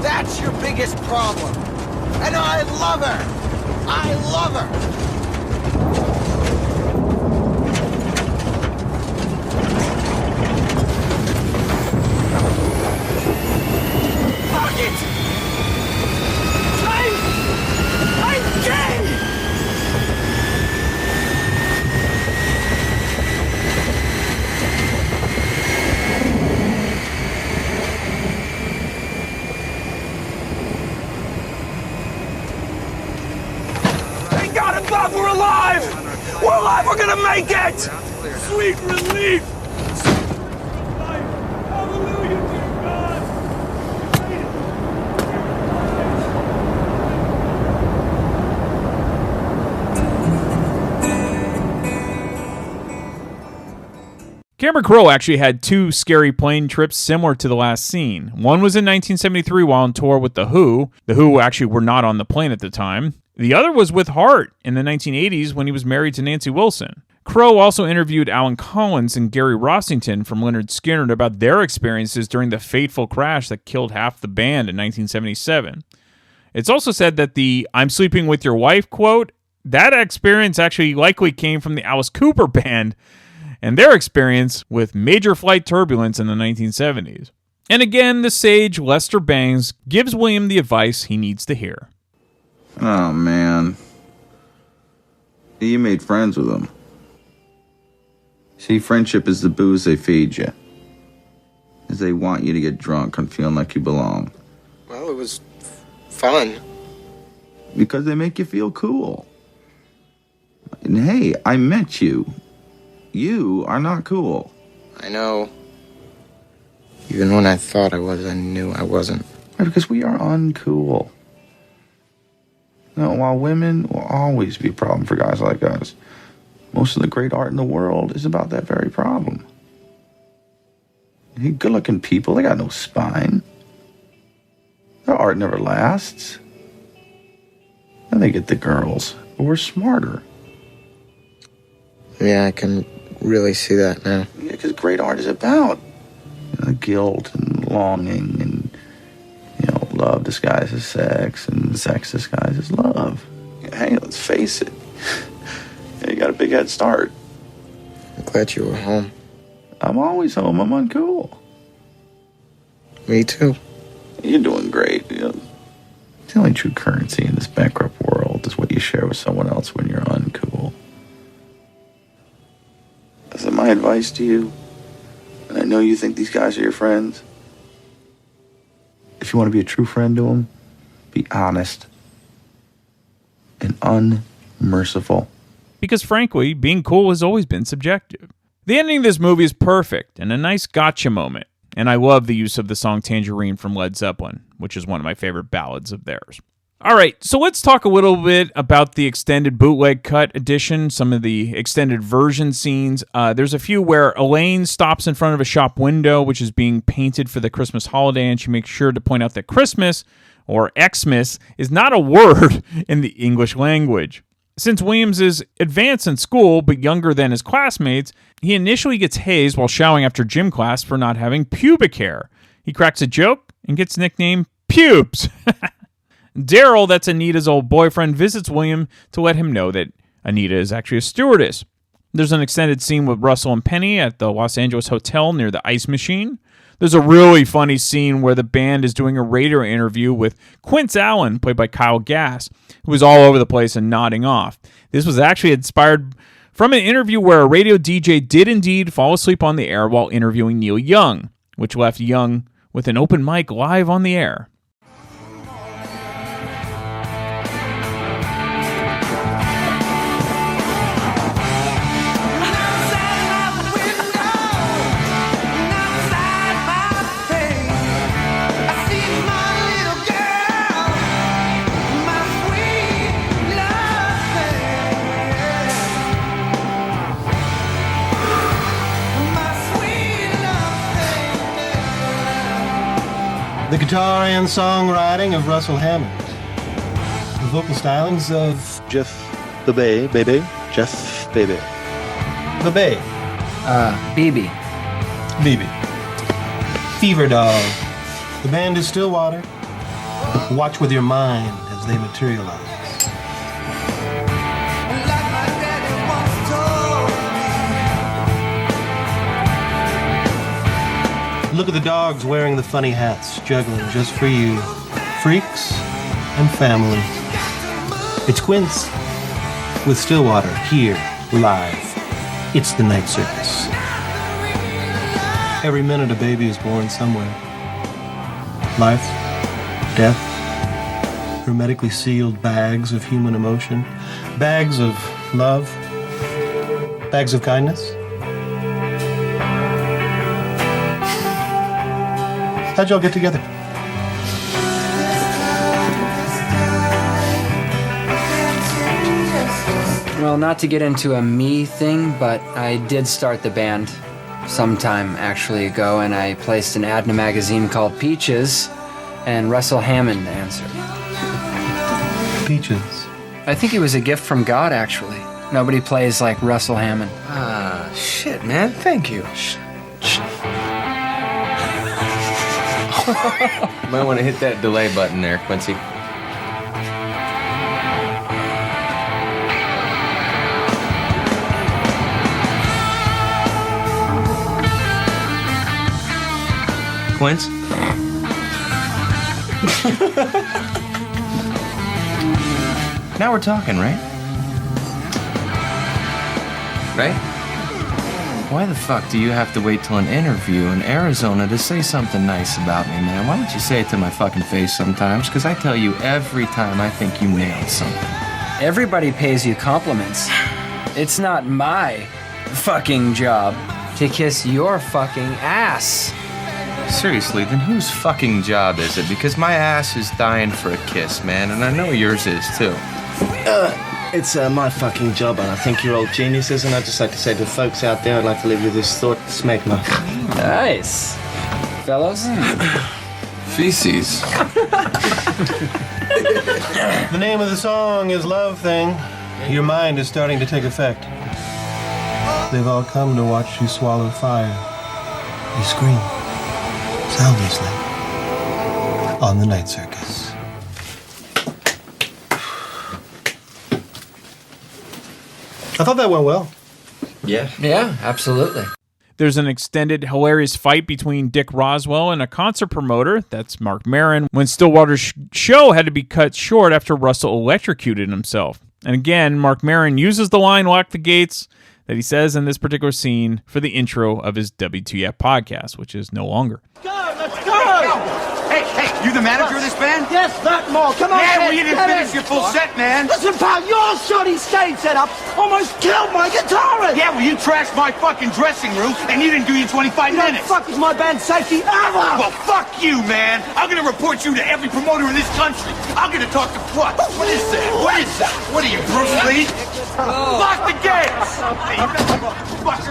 that's your biggest problem. And I love her. I love her. Fuck it! I'm gay! gonna make it! Sweet relief! Cameron Crowe actually had two scary plane trips similar to the last scene. One was in 1973 while on tour with The Who. The Who actually were not on the plane at the time. The other was with Hart in the 1980s when he was married to Nancy Wilson. Crowe also interviewed Alan Collins and Gary Rossington from Lynyrd Skynyrd about their experiences during the fateful crash that killed half the band in 1977. It's also said that the "I'm sleeping with your wife" quote, that experience actually likely came from the Alice Cooper band and their experience with major flight turbulence in the 1970s. And again, the sage Lester Bangs gives William the advice he needs to hear. Oh, man. You made friends with them. See, friendship is the booze they feed you. Is they want you to get drunk and feeling like you belong. Well, it was fun. Because they make you feel cool. And hey, I met you. You are not cool. I know. Even when I thought I was, I knew I wasn't. Right, because we are uncool. While women will always be a problem for guys like us, most of the great art in the world is about that very problem. Good-looking people, they got no spine. Their art never lasts. And they get the girls, but we're smarter. Yeah, I can really see that now. Yeah, because great art is about guilt and longing and, love disguises sex and sex disguises love. Hey, let's face it. You got a big head start. I'm glad you were home. I'm always home. I'm uncool. Me too. You're doing great. The only true currency in this bankrupt world is what you share with someone else when you're uncool. So my advice to you, and I know you think these guys are your friends, if you want to be a true friend to them, be honest and unmerciful. Because frankly, being cool has always been subjective. The ending of this movie is perfect and a nice gotcha moment. And I love the use of the song Tangerine from Led Zeppelin, which is one of my favorite ballads of theirs. All right, so let's talk a little bit about the extended bootleg cut edition, some of the extended version scenes. There's a few where Elaine stops in front of a shop window, which is being painted for the Christmas holiday, and she makes sure to point out that Christmas, or Xmas, is not a word in the English language. Since Williams is advanced in school, but younger than his classmates, he initially gets hazed while showering after gym class for not having pubic hair. He cracks a joke and gets nicknamed Pubes. Daryl, that's Anita's old boyfriend, visits William to let him know that Anita is actually a stewardess. There's an extended scene with Russell and Penny at the Los Angeles hotel near the ice machine. There's a really funny scene where the band is doing a radio interview with Quince Allen, played by Kyle Gass, who was all over the place and nodding off. This was actually inspired from an interview where a radio DJ did indeed fall asleep on the air while interviewing Neil Young, which left Young with an open mic live on the air. The guitar and songwriting of Russell Hammond. The vocal stylings of Jeff Baby. Jeff Baby. Baby. BB. Fever Dog. The band is Stillwater. Watch with your mind as they materialize. Look at the dogs wearing the funny hats, juggling just for you. Freaks and family. It's Quince with Stillwater here, live. It's the Night Circus. Every minute a baby is born somewhere. Life, death, hermetically sealed bags of human emotion, bags of love, Bags of kindness? How'd y'all get together? Well, not to get into a me thing, but I did start the band some time actually ago, and I placed an ad in a magazine called Peaches, and Russell Hammond answered. Peaches? I think it was a gift from God, actually. Nobody plays like Russell Hammond. Ah, shit, man. Thank you. You might want to hit that delay button there, Quincy. Quince? Now we're talking, right? Right? Why the fuck do you have to wait till an interview in Arizona to say something nice about me, man? Why don't you say it to my fucking face sometimes? Because I tell you every time I think you nailed something. Everybody pays you compliments. It's not my fucking job to kiss your fucking ass. Seriously, then whose fucking job is it? Because my ass is dying for a kiss, man, and I know yours is too. It's my fucking job, and I think you're all geniuses, and I'd just like to say to the folks out there, I'd like to leave you this thought, smegma. Nice. Fellows? Feces. The name of the song is Love Thing. Your mind is starting to take effect. They've all come to watch you swallow fire. You scream soundlessly on the night circus. I thought that went well. Yeah. Yeah, absolutely. There's an extended, hilarious fight between Dick Roswell and a concert promoter, that's Mark Maron, when Stillwater's show had to be cut short after Russell electrocuted himself. And again, Mark Maron uses the line, "Lock the gates," that he says in this particular scene for the intro of his WTF podcast, which is no longer. Let's go! Hey, you the manager of this band? Yes, that more. Come on, Yeah, Ted, well, you didn't get finish in. your full set, man. Listen, pal, your shoddy stage setup almost killed my guitarist. Yeah, well, you trashed my fucking dressing room, and you didn't do your 25 You know, minutes. fuck is my band's safety ever. Well, fuck you, man. I'm gonna report you to every promoter in this country. I'm gonna talk to what? What is that? What is that? What are you, Bruce Lee? Lock the gates!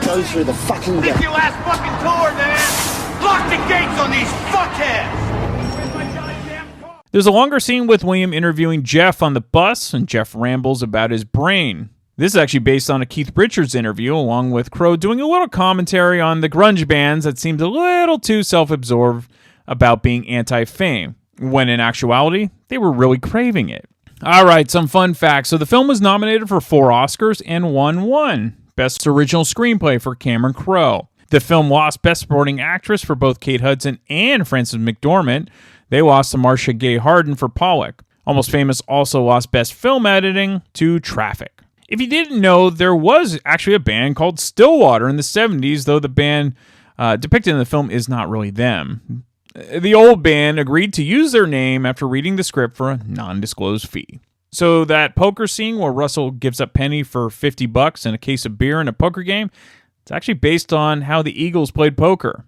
Go through the fucking This gate. your last fucking tour, man. Lock the gates on these fuckheads! There's a longer scene with William interviewing Jeff on the bus, and Jeff rambles about his brain. This is actually based on a Keith Richards interview, along with Crowe doing a little commentary on the grunge bands that seemed a little too self-absorbed about being anti-fame, when in actuality, they were really craving it. All right, some fun facts. So the film was nominated for 4 Oscars and won 1. Best Original Screenplay for Cameron Crowe. The film lost Best Supporting Actress for both Kate Hudson and Frances McDormand. They lost to Marcia Gay Harden for Pollock. Almost Famous also lost Best Film Editing to Traffic. If you didn't know, there was actually a band called Stillwater in the 70s, though the band depicted in the film is not really them. The old band agreed to use their name after reading the script for a non-disclosed fee. So that poker scene where Russell gives up Penny for $50 and a case of beer in a poker game, it's actually based on how the Eagles played poker.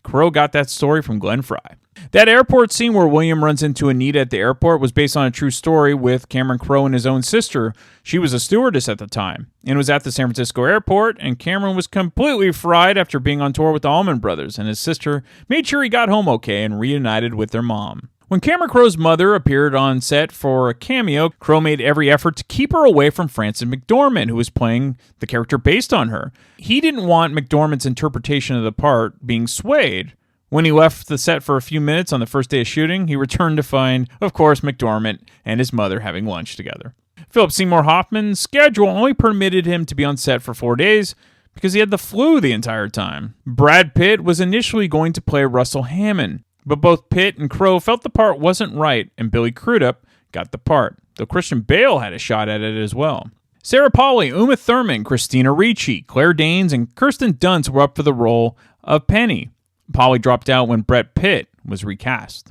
Crowe got that story from Glenn Fry. That airport scene where William runs into Anita at the airport was based on a true story with Cameron Crowe and his own sister. She was a stewardess at the time and was at the San Francisco airport, and Cameron was completely fried after being on tour with the Allman Brothers, and his sister made sure he got home okay and reunited with their mom. When Cameron Crowe's mother appeared on set for a cameo, Crowe made every effort to keep her away from Frances McDormand, who was playing the character based on her. He didn't want McDormand's interpretation of the part being swayed. When he left the set for a few minutes on the first day of shooting, he returned to find, of course, McDormand and his mother having lunch together. Phillip Seymour Hoffman's schedule only permitted him to be on set for 4 days because he had the flu the entire time. Brad Pitt was initially going to play Russell Hammond, but both Pitt and Crowe felt the part wasn't right, and Billy Crudup got the part, though Christian Bale had a shot at it as well. Sarah Polley, Uma Thurman, Christina Ricci, Claire Danes, and Kirsten Dunst were up for the role of Penny. Polly dropped out when Brett Pitt was recast.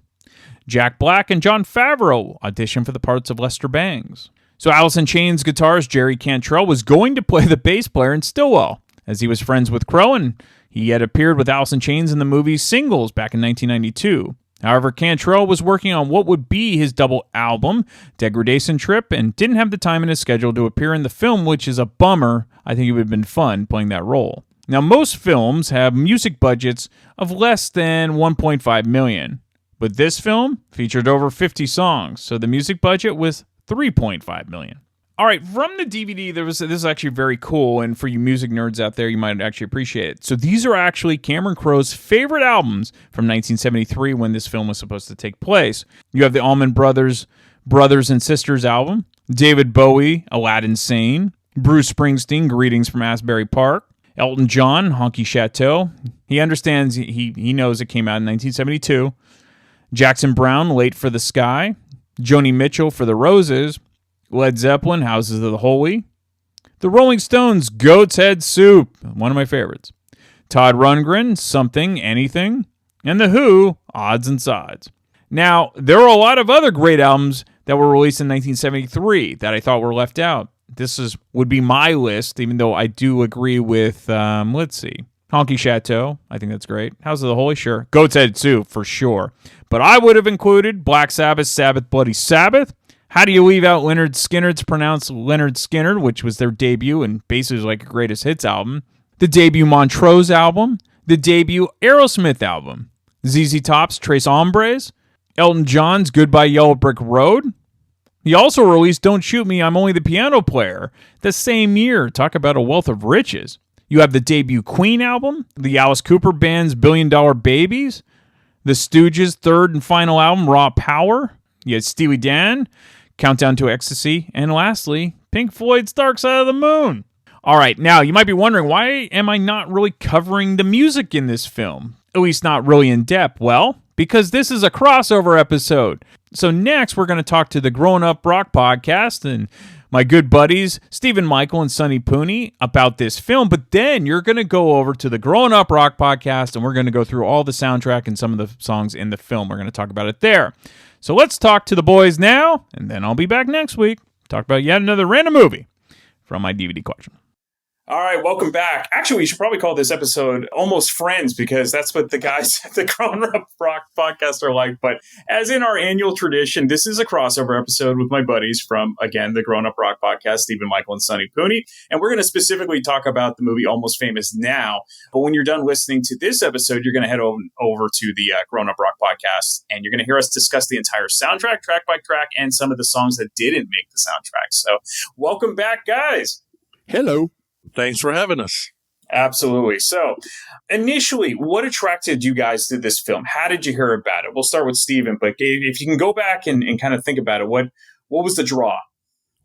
Jack Black and Jon Favreau auditioned for the parts of Lester Bangs. So Alice in Chains guitarist Jerry Cantrell was going to play the bass player in Stillwell, as he was friends with Crowe, and he had appeared with Alice in Chains in the movie Singles back in 1992. However, Cantrell was working on what would be his double album, Degradation Trip, and didn't have the time in his schedule to appear in the film, which is a bummer. I think it would have been fun playing that role. Now, most films have music budgets of less than $1.5 million, but this film featured over 50 songs, so the music budget was $3.5 million. All right, from the DVD, this is actually very cool, and for you music nerds out there, you might actually appreciate it. So these are actually Cameron Crowe's favorite albums from 1973 when this film was supposed to take place. You have the Allman Brothers and Sisters album, David Bowie, Aladdin Sane, Bruce Springsteen, Greetings from Asbury Park, Elton John, Honky Chateau. He understands, he knows it came out in 1972. Jackson Browne, Late for the Sky, Joni Mitchell, For the Roses, Led Zeppelin, Houses of the Holy, the Rolling Stones, Goat's Head Soup, one of my favorites, Todd Rundgren, Something, Anything, and The Who, Odds and Sods. Now, there are a lot of other great albums that were released in 1973 that I thought were left out. This would be my list, even though I do agree with, Honky Chateau. I think that's great. Houses of the Holy, sure. Goat's Head Soup, for sure. But I would have included Black Sabbath, Sabbath, Bloody Sabbath. How do you leave out Lynyrd Skynyrd to pronounce Lynyrd Skynyrd, which was their debut and basically like a greatest hits album? The debut Montrose album. The debut Aerosmith album. ZZ Top's Tres Hombres. Elton John's Goodbye Yellow Brick Road. He also released Don't Shoot Me, I'm Only the Piano Player the same year. Talk about a wealth of riches. You have the debut Queen album. The Alice Cooper Band's $1 Billion Babies. The Stooges' third and final album, Raw Power. You had Steely Dan, Countdown to Ecstasy, and lastly, Pink Floyd's Dark Side of the Moon. All right, now you might be wondering, why am I not really covering the music in this film? At least not really in depth. Well, because this is a crossover episode. So next, we're going to talk to the Growin Up Rock Podcast and my good buddies, Stephen Michael and Sonny Pooney, about this film. But then you're going to go over to the Growin Up Rock Podcast, and we're going to go through all the soundtrack and some of the songs in the film. We're going to talk about it there. So let's talk to the boys now, and then I'll be back next week. Talk about yet another random movie from my DVD collection. All right, welcome back. Actually, we should probably call this episode Almost Friends, because that's what the guys at the Growin Up Rock Podcast are like. But as in our annual tradition, this is a crossover episode with my buddies from, again, the Growin Up Rock Podcast, Stephen Michael and Sonny Pooney. And we're going to specifically talk about the movie Almost Famous now. But when you're done listening to this episode, you're going to head over to the Growin Up Rock Podcast, and you're going to hear us discuss the entire soundtrack, track by track, and some of the songs that didn't make the soundtrack. So welcome back, guys. Hello. Thanks for having us. Absolutely. So, initially, what attracted you guys to this film? How did you hear about it? We'll start with Steven, but if you can go back and kind of think about it, what was the draw?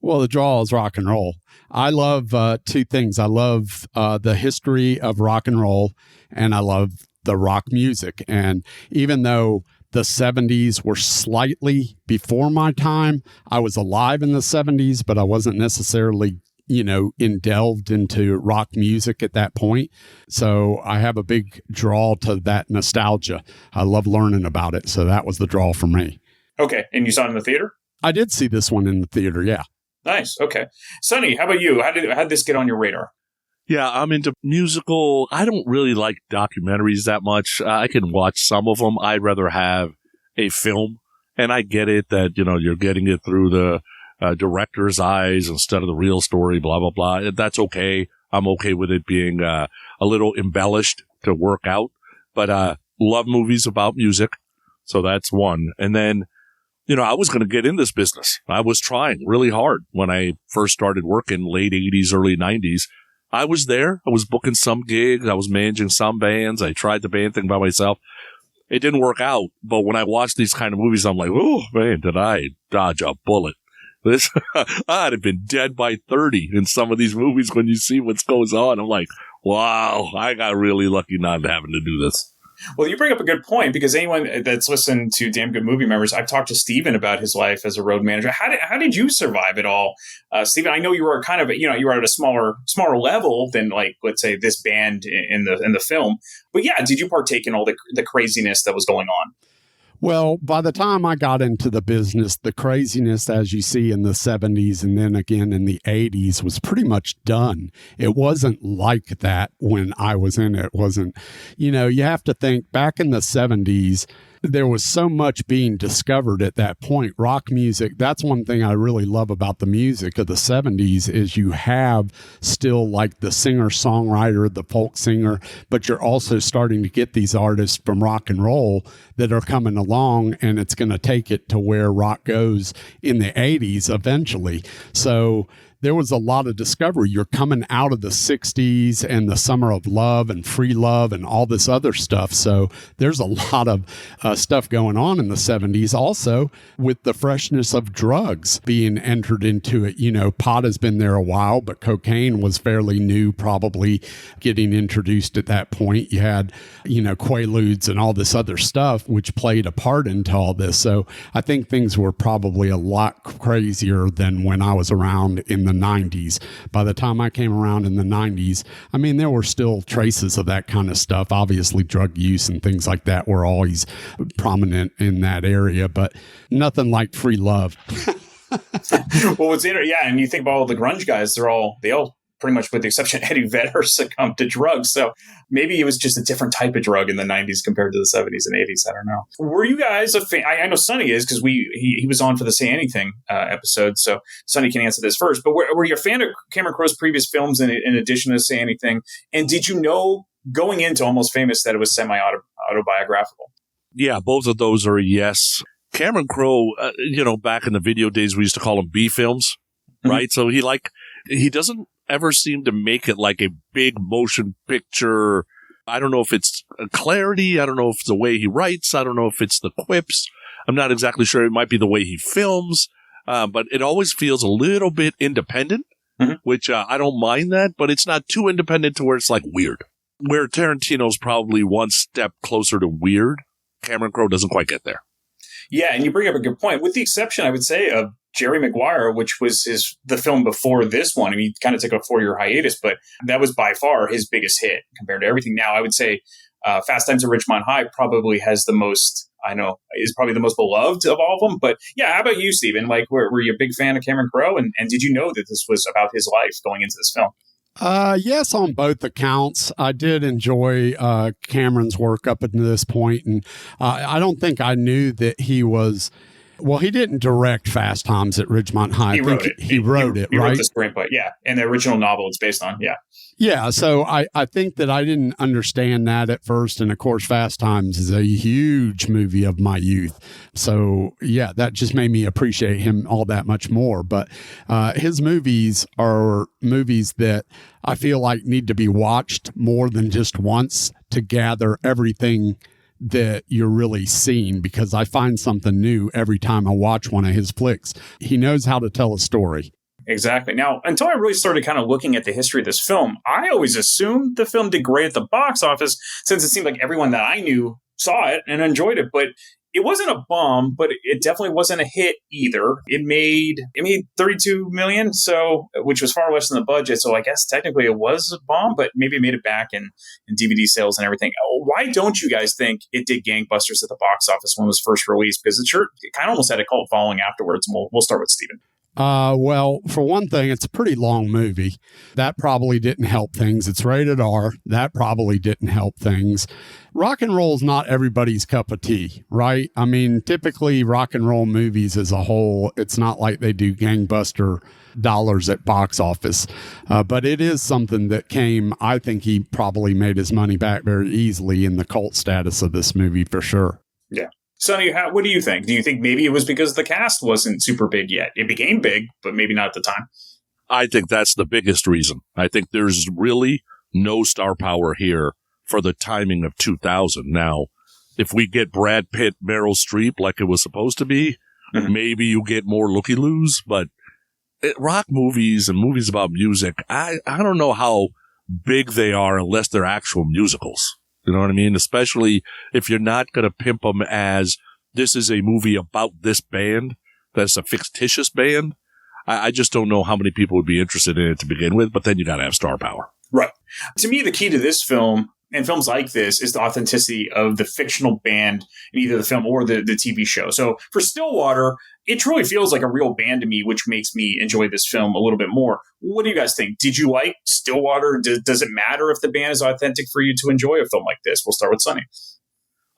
Well, the draw is rock and roll. I love two things. I love the history of rock and roll, and I love the rock music. And even though the 70s were slightly before my time, I was alive in the 70s, but I wasn't necessarily delved into rock music at that point. So I have a big draw to that nostalgia. I love learning about it. So that was the draw for me. Okay. And you saw it in the theater? I did see this one in the theater, yeah. Nice. Okay. Sonny, how about you? How did this get on your radar? Yeah, I'm into musical. I don't really like documentaries that much. I can watch some of them. I'd rather have a film. And I get it that, you're getting it through the director's eyes instead of the real story, blah, blah, blah. That's okay. I'm okay with it being a little embellished to work out. But love movies about music. So that's one. And then, I was going to get in this business. I was trying really hard when I first started working, late 80s, early 90s. I was there. I was booking some gigs. I was managing some bands. I tried the band thing by myself. It didn't work out. But when I watch these kind of movies, I'm like, oh, man, did I dodge a bullet? I'd have been dead by 30 in some of these movies when you see what goes on. I'm like, wow, I got really lucky not having to do this. Well, you bring up a good point, because anyone that's listened to Damn Good Movie Members, I've talked to Steven about his life as a road manager. How did you survive it all? Steven, I know you were kind of, you were at a smaller level than, like, let's say this band in the film. But yeah, did you partake in all the craziness that was going on? Well, by the time I got into the business, the craziness, as you see in the 70s and then again in the 80s, was pretty much done. It wasn't like that when I was in it. It wasn't, you have to think back in the 70s, there was so much being discovered at that point. Rock music, that's one thing I really love about the music of the 70s is you have still like the singer-songwriter, the folk singer, but you're also starting to get these artists from rock and roll that are coming along, and it's going to take it to where rock goes in the 80s eventually. So there was a lot of discovery. You're coming out of the 60s and the summer of love and free love and all this other stuff. So there's a lot of stuff going on in the 70s also with the freshness of drugs being entered into it. Pot has been there a while, but cocaine was fairly new, probably getting introduced at that point. You had, Quaaludes and all this other stuff, which played a part into all this. So I think things were probably a lot crazier than when I was around in the 90s. By the time I came around in the 90s, there were still traces of that kind of stuff. Obviously, drug use and things like that were always prominent in that area, but nothing like free love. Well, what's interesting, and you think about all the grunge guys, they all pretty much, with the exception of Eddie Vedder, succumbed to drugs. So maybe it was just a different type of drug in the 90s compared to the 70s and 80s. I don't know. Were you guys a fan? I know Sonny is, because he was on for the Say Anything episode. So Sonny can answer this first. But were you a fan of Cameron Crowe's previous films in addition to Say Anything? And did you know going into Almost Famous that it was semi-autobiographical? Yeah, both of those are yes. Cameron Crowe, back in the video days, we used to call them B films, right? So he doesn't ever seem to make it like a big motion picture. I don't know if it's clarity. I don't know if it's the way he writes. I don't know if it's the quips. I'm not exactly sure. It might be the way he films. But it always feels a little bit independent, which I don't mind that, but it's not too independent to where it's like weird. Where Tarantino's probably one step closer to weird, Cameron Crowe doesn't quite get there. Yeah, and you bring up a good point. With the exception, I would say, of Jerry Maguire, which was the film before this one. He kind of took a 4-year hiatus, but that was by far his biggest hit compared to everything. Now, I would say Fast Times at Ridgemont High probably has the most, is probably the most beloved of all of them. But yeah, how about you, Stephen? Like, were you a big fan of Cameron Crowe? And did you know that this was about his life going into this film? Yes, on both accounts. I did enjoy Cameron's work up until this point, and I don't think I knew that he was. Well, he didn't direct Fast Times at Ridgemont High. He wrote it. He wrote it, right? He wrote the screenplay, yeah, and the original novel it's based on, yeah. Yeah, so I think that I didn't understand that at first, and of course, Fast Times is a huge movie of my youth. So yeah, that just made me appreciate him all that much more. But his movies are movies that I feel like need to be watched more than just once to gather everything that you're really seeing, because I find something new every time I watch one of his flicks. He knows how to tell a story. Exactly. Now, until I really started kind of looking at the history of this film, I always assumed the film did great at the box office, since it seemed like everyone that I knew saw it and enjoyed it. But it wasn't a bomb, but it definitely wasn't a hit either. It made $32 million, so which was far less than the budget. So I guess technically it was a bomb, but maybe it made it back in DVD sales and everything. Why don't you guys think it did gangbusters at the box office when it was first released? Because it kind of almost had a cult following afterwards. And we'll start with Stephen. Well, for one thing, it's a pretty long movie. That probably didn't help things. It's rated R. That probably didn't help things. Rock and roll is not everybody's cup of tea, right? I mean, typically rock and roll movies as a whole, it's not like they do gangbuster dollars at box office. But it is something that I think he probably made his money back very easily in the cult status of this movie for sure. Yeah. Sonny, what do you think? Do you think maybe it was because the cast wasn't super big yet? It became big, but maybe not at the time. I think that's the biggest reason. I think there's really no star power here for the timing of 2000. Now, if we get Brad Pitt, Meryl Streep like it was supposed to be, maybe you get more looky-loos, but rock movies and movies about music, I don't know how big they are unless they're actual musicals. You know what I mean? Especially if you're not going to pimp them as this is a movie about this band, that's a fictitious band. I just don't know how many people would be interested in it to begin with, but then you got to have star power. Right. To me, the key to this film, in films like this is the authenticity of the fictional band in either the film or the TV show. So for Stillwater, it truly feels like a real band to me, which makes me enjoy this film a little bit more. What do you guys think? Did you like Stillwater? Does it matter if the band is authentic for you to enjoy a film like this? We'll start with Sonny.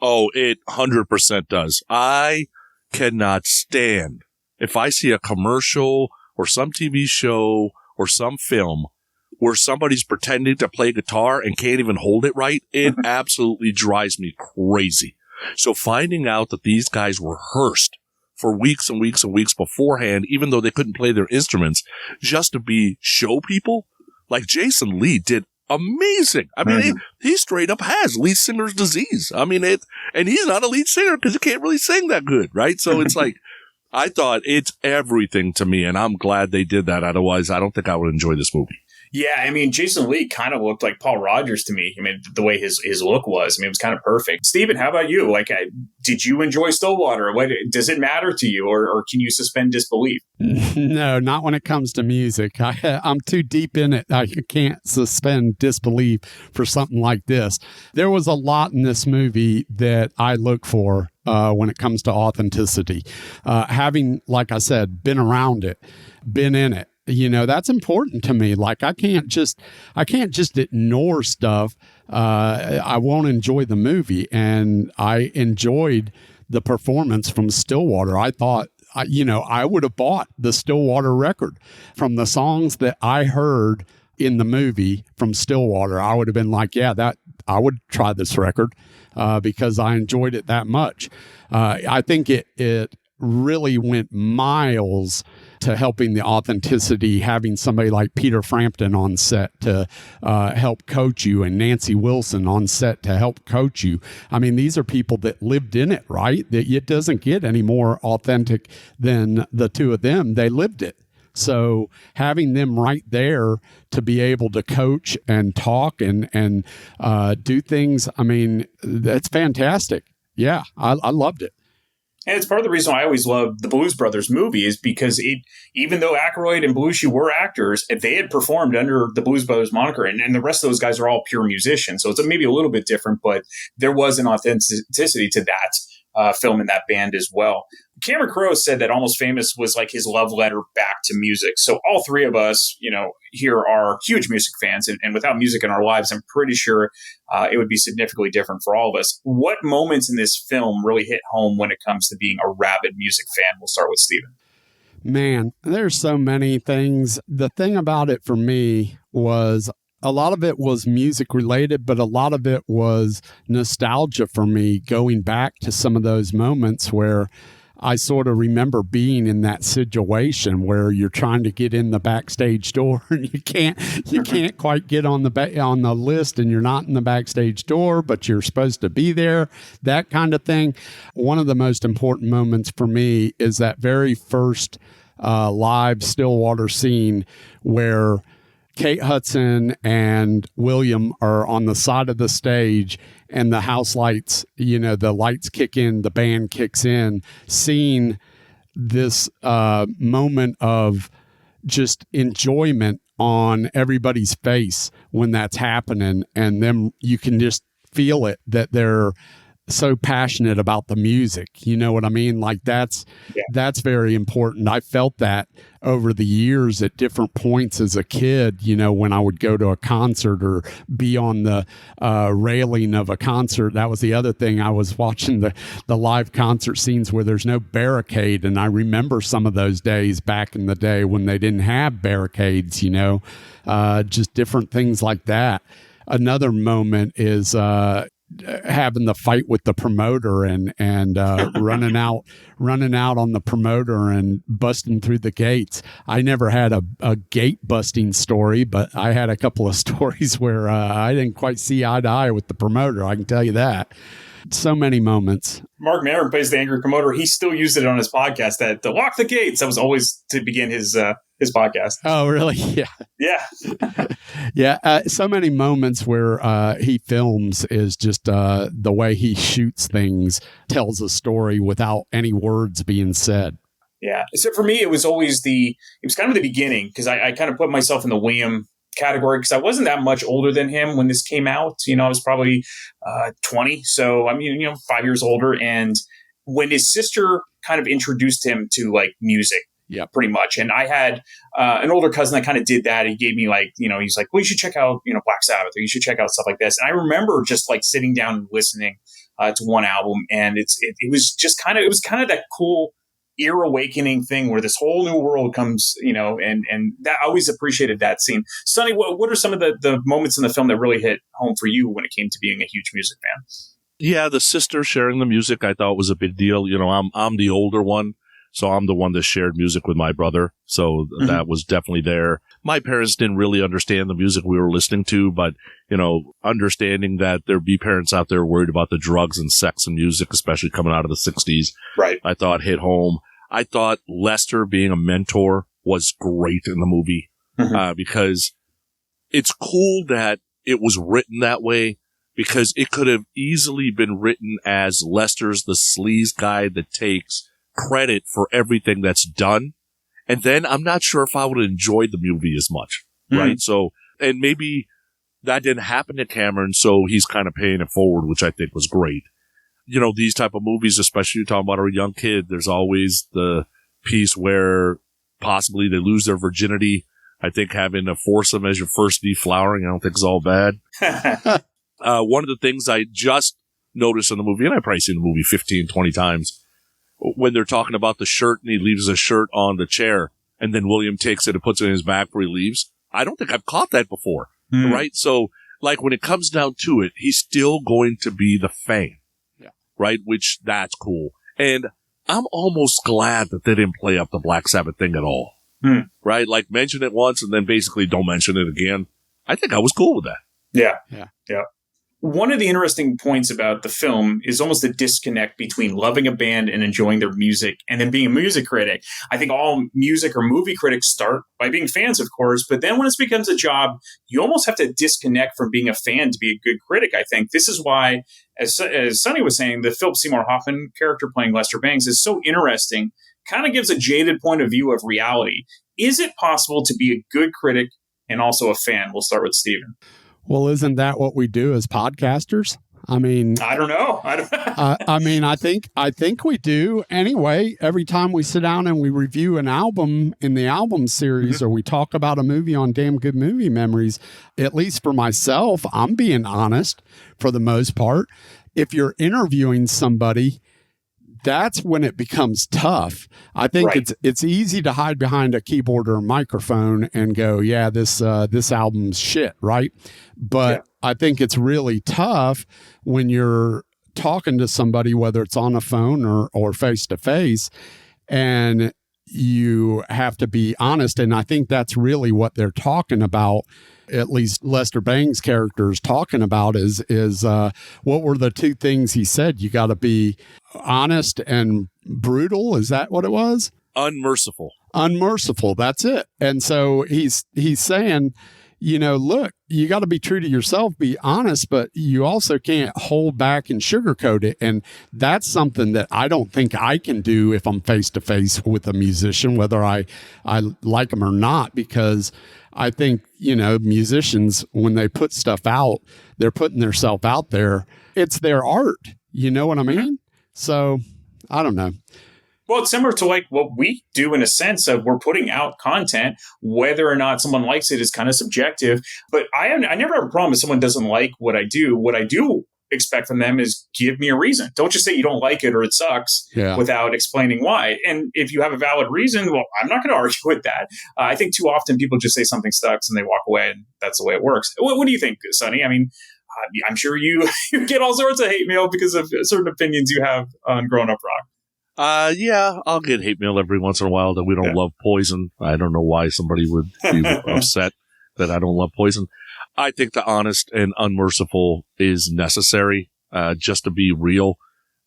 Oh, it 100% does. I cannot stand if I see a commercial or some TV show or some film where somebody's pretending to play guitar and can't even hold it right. It absolutely drives me crazy. So finding out that these guys rehearsed for weeks and weeks and weeks beforehand, even though they couldn't play their instruments, just to be show people, like Jason Lee did amazing. I mean, he straight up has lead singer's disease. I mean, and he's not a lead singer because he can't really sing that good, right? So it's like, I thought it's everything to me, and I'm glad they did that. Otherwise, I don't think I would enjoy this movie. Yeah, I mean, Jason Lee kind of looked like Paul Rogers to me. I mean, the way his look was. I mean, it was kind of perfect. Steven, how about you? Like, did you enjoy Stillwater? Does it matter to you, or can you suspend disbelief? No, not when it comes to music. I'm too deep in it. I can't suspend disbelief for something like this. There was a lot in this movie that I look for when it comes to authenticity. Having, like I said, been around it, been in it. You know, that's important to me. Like, I can't just ignore stuff. I won't enjoy the movie. And I enjoyed the performance from Stillwater. I thought, I would have bought the Stillwater record from the songs that I heard in the movie from Stillwater. I would have been like, yeah, I would try this record because I enjoyed it that much. I think it really went miles to helping the authenticity, having somebody like Peter Frampton on set to help coach you, and Nancy Wilson on set to help coach you. I mean, these are people that lived in it, right? That it doesn't get any more authentic than the two of them. They lived it. So having them right there to be able to coach and talk and do things, I mean, that's fantastic. Yeah, I loved it. And it's part of the reason why I always loved the Blues Brothers movie, is because even though Aykroyd and Belushi were actors, they had performed under the Blues Brothers moniker, and the rest of those guys are all pure musicians. So it's maybe a little bit different, but there was an authenticity to that film and that band as well. Cameron Crowe said that Almost Famous was like his love letter back to music. So all three of us, here are huge music fans, and without music in our lives, I'm pretty sure it would be significantly different for all of us. What moments in this film really hit home when it comes to being a rabid music fan? We'll start with Steven. Man, there's so many things. The thing about it for me was a lot of it was music related, but a lot of it was nostalgia for me, going back to some of those moments where I sort of remember being in that situation where you're trying to get in the backstage door and you can't quite get on the list, and you're not in the backstage door, but you're supposed to be there, that kind of thing. One of the most important moments for me is that very first live Stillwater scene where Kate Hudson and William are on the side of the stage, and the house lights, the lights kick in, the band kicks in, seeing this moment of just enjoyment on everybody's face when that's happening. And then you can just feel it, that they're so passionate about the music. You know what I mean? Like that's very important. I felt that over the years at different points as a kid, when I would go to a concert or be on the railing of a concert. That was the other thing. I was watching the live concert scenes where there's no barricade. And I remember some of those days back in the day when they didn't have barricades, just different things like that. Another moment is, having the fight with the promoter and running out on the promoter and busting through the gates. I never had a gate busting story, but I had a couple of stories where I didn't quite see eye to eye with the promoter. I can tell you that. So many moments. Mark Maron plays the angry promoter. He still used it on his podcast, that to lock the gates. That was always to begin his podcast. Oh, really? Yeah. Yeah. Yeah. So many moments where he films is just the way he shoots things, tells a story without any words being said. Yeah. So for me, it was always kind of the beginning, because I kind of put myself in the William category because I wasn't that much older than him when this came out. I was probably 20. So, 5 years older. And when his sister kind of introduced him to like music, pretty much. And I had an older cousin that kind of did that. He gave me like, he's like, well, you should check out, Black Sabbath, or you should check out stuff like this. And I remember just like sitting down and listening to one album. And it was just kind of that cool ear awakening thing where this whole new world comes, and that I always appreciated that scene. Sonny, what are some of the moments in the film that really hit home for you when it came to being a huge music fan? Yeah, the sister sharing the music I thought was a big deal. I'm the older one, so I'm the one that shared music with my brother. So that was definitely there. My parents didn't really understand the music we were listening to, but, understanding that there'd be parents out there worried about the drugs and sex and music, especially coming out of the 60s. Right. I thought hit home. I thought Lester being a mentor was great in the movie because it's cool that it was written that way, because it could have easily been written as Lester's the sleaze guy that takes credit for everything that's done. And then I'm not sure if I would have enjoyed the movie as much, right? So, and maybe that didn't happen to Cameron, so he's kind of paying it forward, which I think was great. These type of movies, especially you're talking about a young kid, there's always the piece where possibly they lose their virginity. I think having a foursome as your first deflowering, I don't think is all bad. One of the things I just noticed in the movie, and I've probably seen the movie 15, 20 times, when they're talking about the shirt and he leaves the shirt on the chair and then William takes it and puts it in his bag before he leaves. I don't think I've caught that before, right? So, like, when it comes down to it, he's still going to be the fan. Right? Which, that's cool. And I'm almost glad that they didn't play up the Black Sabbath thing at all. Right? Like, mention it once and then basically don't mention it again. I think I was cool with that. Yeah. One of the interesting points about the film is almost the disconnect between loving a band and enjoying their music and then being a music critic. I think all music or movie critics start by being fans, of course, but then when it becomes a job, you almost have to disconnect from being a fan to be a good critic, I think. This is why, as Sonny was saying, the Phillip Seymour Hoffman character playing Lester Bangs is so interesting, kind of gives a jaded point of view of reality. Is it possible to be a good critic and also a fan? We'll start with Steven. Well, isn't that what we do as podcasters? I mean, I don't know. I think we do anyway. Every time we sit down and we review an album in the album series, or we talk about a movie on Damn Good Movie Memories, at least for myself, I'm being honest for the most part. If you're interviewing somebody, that's when it becomes tough. I think it's easy to hide behind a keyboard or a microphone and go, yeah, this album's shit, right? But I think it's really tough when you're talking to somebody, whether it's on a phone or face to face, and you have to be honest. And I think that's really what they're talking about. At least Lester Bangs' character is talking about is what were the two things he said? You got to be honest and brutal. Is that what it was? Unmerciful. That's it. And so he's saying, look, you got to be true to yourself, be honest, but you also can't hold back and sugarcoat it. And that's something that I don't think I can do if I'm face to face with a musician, whether I like them or not, because I think, musicians, when they put stuff out, they're putting themselves out there. It's their art. You know what I mean? So I don't know. Well, it's similar to like what we do in a sense of we're putting out content. Whether or not someone likes it is kind of subjective. But I never have a problem if someone doesn't like what I do. What I do expect from them is give me a reason. Don't just say you don't like it or it sucks without explaining why. And if you have a valid reason, well, I'm not going to argue with that. I think too often people just say something sucks and they walk away, and that's the way it works. What do you think, Sonny? I mean, I'm sure you get all sorts of hate mail because of certain opinions you have on Growin Up Rock. Yeah, I'll get hate mail every once in a while that we don't love Poison. I don't know why somebody would be upset that I don't love Poison. I think the honest and unmerciful is necessary, just to be real,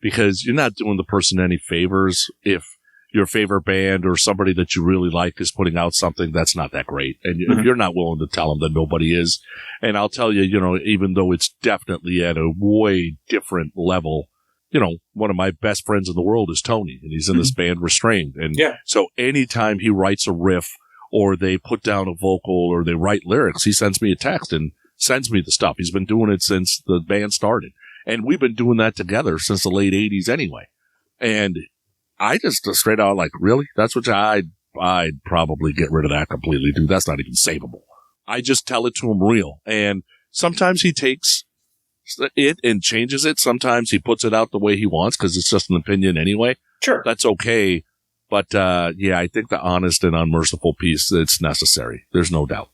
because you're not doing the person any favors if your favorite band or somebody that you really like is putting out something that's not that great. And if you're not willing to tell them, then nobody is. And I'll tell you, even though it's definitely at a way different level, one of my best friends in the world is Tony, and he's in this band Restrained. And so anytime he writes a riff or they put down a vocal, or they write lyrics. He sends me a text and sends me the stuff. He's been doing it since the band started. And we've been doing that together since the late 80s anyway. And I just straight out like, really? That's what I'd probably get rid of that completely, dude. That's not even savable. I just tell it to him real. And sometimes he takes it and changes it. Sometimes he puts it out the way he wants because it's just an opinion anyway. Sure. That's okay. But, yeah, I think the honest and unmerciful piece, it's necessary. There's no doubt.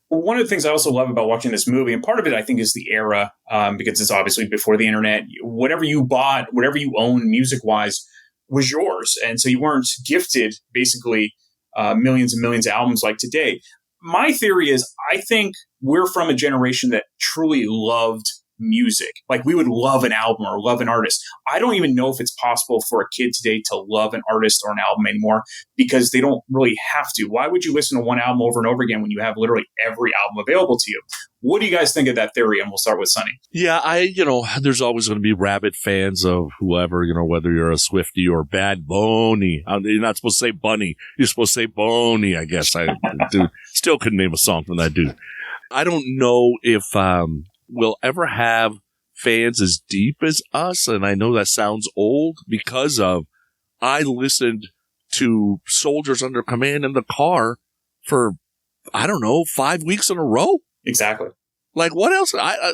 One of the things I also love about watching this movie, and part of it, I think, is the era, because it's obviously before the internet. Whatever you bought, whatever you owned music-wise was yours. And so you weren't gifted, basically, millions and millions of albums like today. My theory is I think we're from a generation that truly loved music. Like, we would love an album or love an artist. I don't even know if it's possible for a kid today to love an artist or an album anymore because they don't really have to. Why would you listen to one album over and over again when you have literally every album available to you? What do you guys think of that theory? And we'll start with Sonny. Yeah, there's always going to be rabid fans of whoever, whether you're a Swiftie or Bad Bunny. You're not supposed to say Bunny. You're supposed to say Boney, I guess. Dude, still couldn't name a song from that dude. I don't know if we'll ever have fans as deep as us, and I know that sounds old because I listened to Soldiers Under Command in the car for, 5 weeks in a row. Exactly. Like, what else?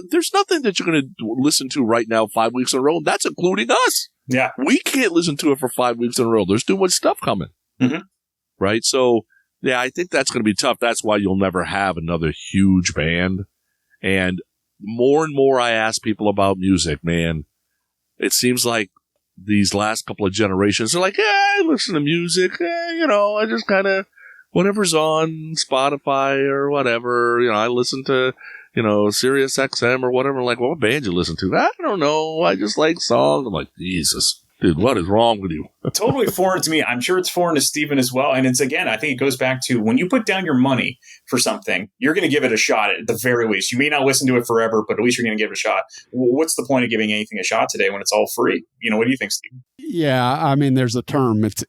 There's nothing that you're going to listen to right now 5 weeks in a row, and that's including us. Yeah. We can't listen to it for 5 weeks in a row. There's too much stuff coming. Mm-hmm. Right? So, yeah, I think that's going to be tough. That's why you'll never have another huge band. And more and more I ask people about music, man. It seems like these last couple of generations are like, yeah, I listen to music. I just kind of, whatever's on Spotify or whatever, I listen to, Sirius XM or whatever. Like, what band you listen to? I don't know. I just like songs. I'm like, Jesus, dude, what is wrong with you? Totally foreign to me. I'm sure it's foreign to Steven as well. And it's, again, I think it goes back to when you put down your money for something, you're going to give it a shot at the very least. You may not listen to it forever, but at least you're going to give it a shot. What's the point of giving anything a shot today when it's all free? What do you think, Steven? Yeah, I mean, there's a term. It's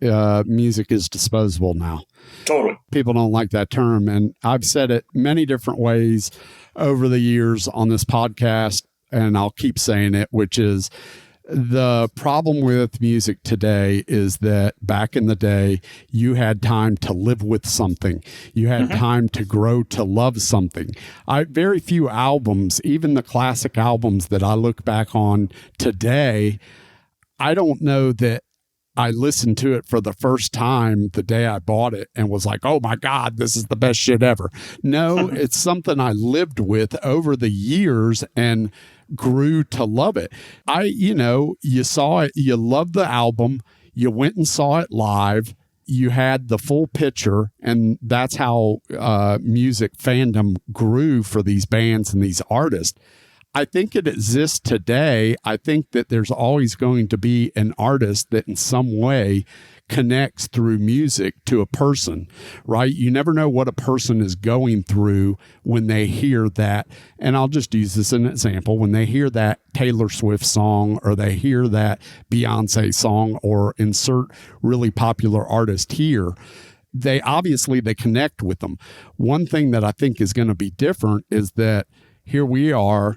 music is disposable now. Totally. People don't like that term. And I've said it many different ways over the years on this podcast, and I'll keep saying it, which is, the problem with music today is that back in the day, you had time to live with something. You had time to grow to love something. Very few albums, even the classic albums that I look back on today, I don't know that I listened to it for the first time the day I bought it and was like, oh my God, this is the best shit ever. No, it's something I lived with over the years and grew to love it. You saw it, you loved the album, you went and saw it live, you had the full picture, and that's how music fandom grew for these bands and these artists. I think it exists today. I think that there's always going to be an artist that in some way connects through music to a person, right? You never know what a person is going through when they hear that. And I'll just use this as an example. When they hear that Taylor Swift song, or they hear that Beyonce song, or insert really popular artist here, they connect with them. One thing that I think is going to be different is that here we are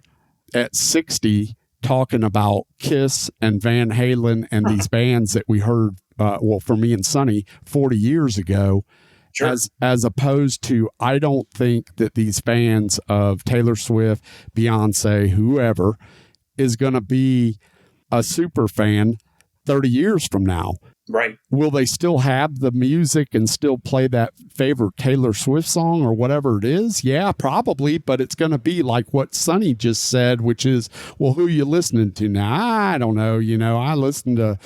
at 60 talking about Kiss and Van Halen and these bands that we heard, for me and Sonny 40 years ago, sure. as opposed to, I don't think that these fans of Taylor Swift, Beyonce, whoever, is going to be a super fan 30 years from now. Right. Will they still have the music and still play that favorite Taylor Swift song or whatever it is? Yeah, probably, but it's going to be like what Sonny just said, which is, well, who are you listening to now? I don't know. I listen to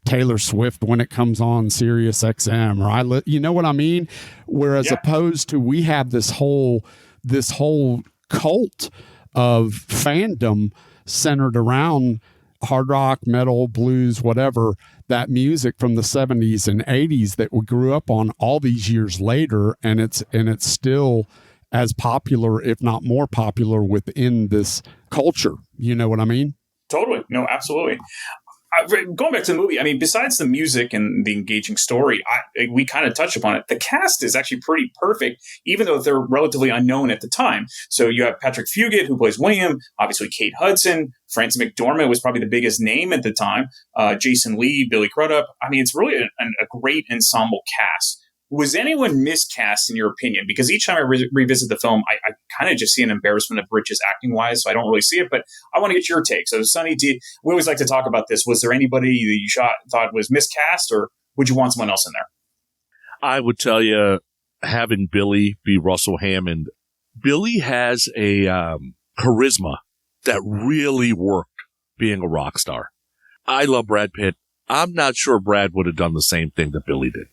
Taylor Swift when it comes on Sirius XM, or you know what I mean? Whereas opposed to, we have this whole cult of fandom centered around hard rock, metal, blues, whatever, that music from the 70s and 80s that we grew up on all these years later, and it's still as popular, if not more popular, within this culture. You know what I mean? Totally. No, absolutely. Going back to the movie, I mean, besides the music and the engaging story, we kind of touched upon it. The cast is actually pretty perfect, even though they're relatively unknown at the time. So you have Patrick Fugit, who plays William, obviously Kate Hudson, Frances McDormand was probably the biggest name at the time, Jason Lee, Billy Crudup. I mean, it's really a great ensemble cast. Was anyone miscast in your opinion? Because each time I revisit the film, I kind of just see an embarrassment of riches acting wise, so I don't really see it. But I want to get your take. So, Sonny, we always like to talk about this. Was there anybody that you thought was miscast, or would you want someone else in there? I would tell you, having Billy be Russell Hammond, Billy has a charisma that really worked being a rock star. I love Brad Pitt. I'm not sure Brad would have done the same thing that Billy did.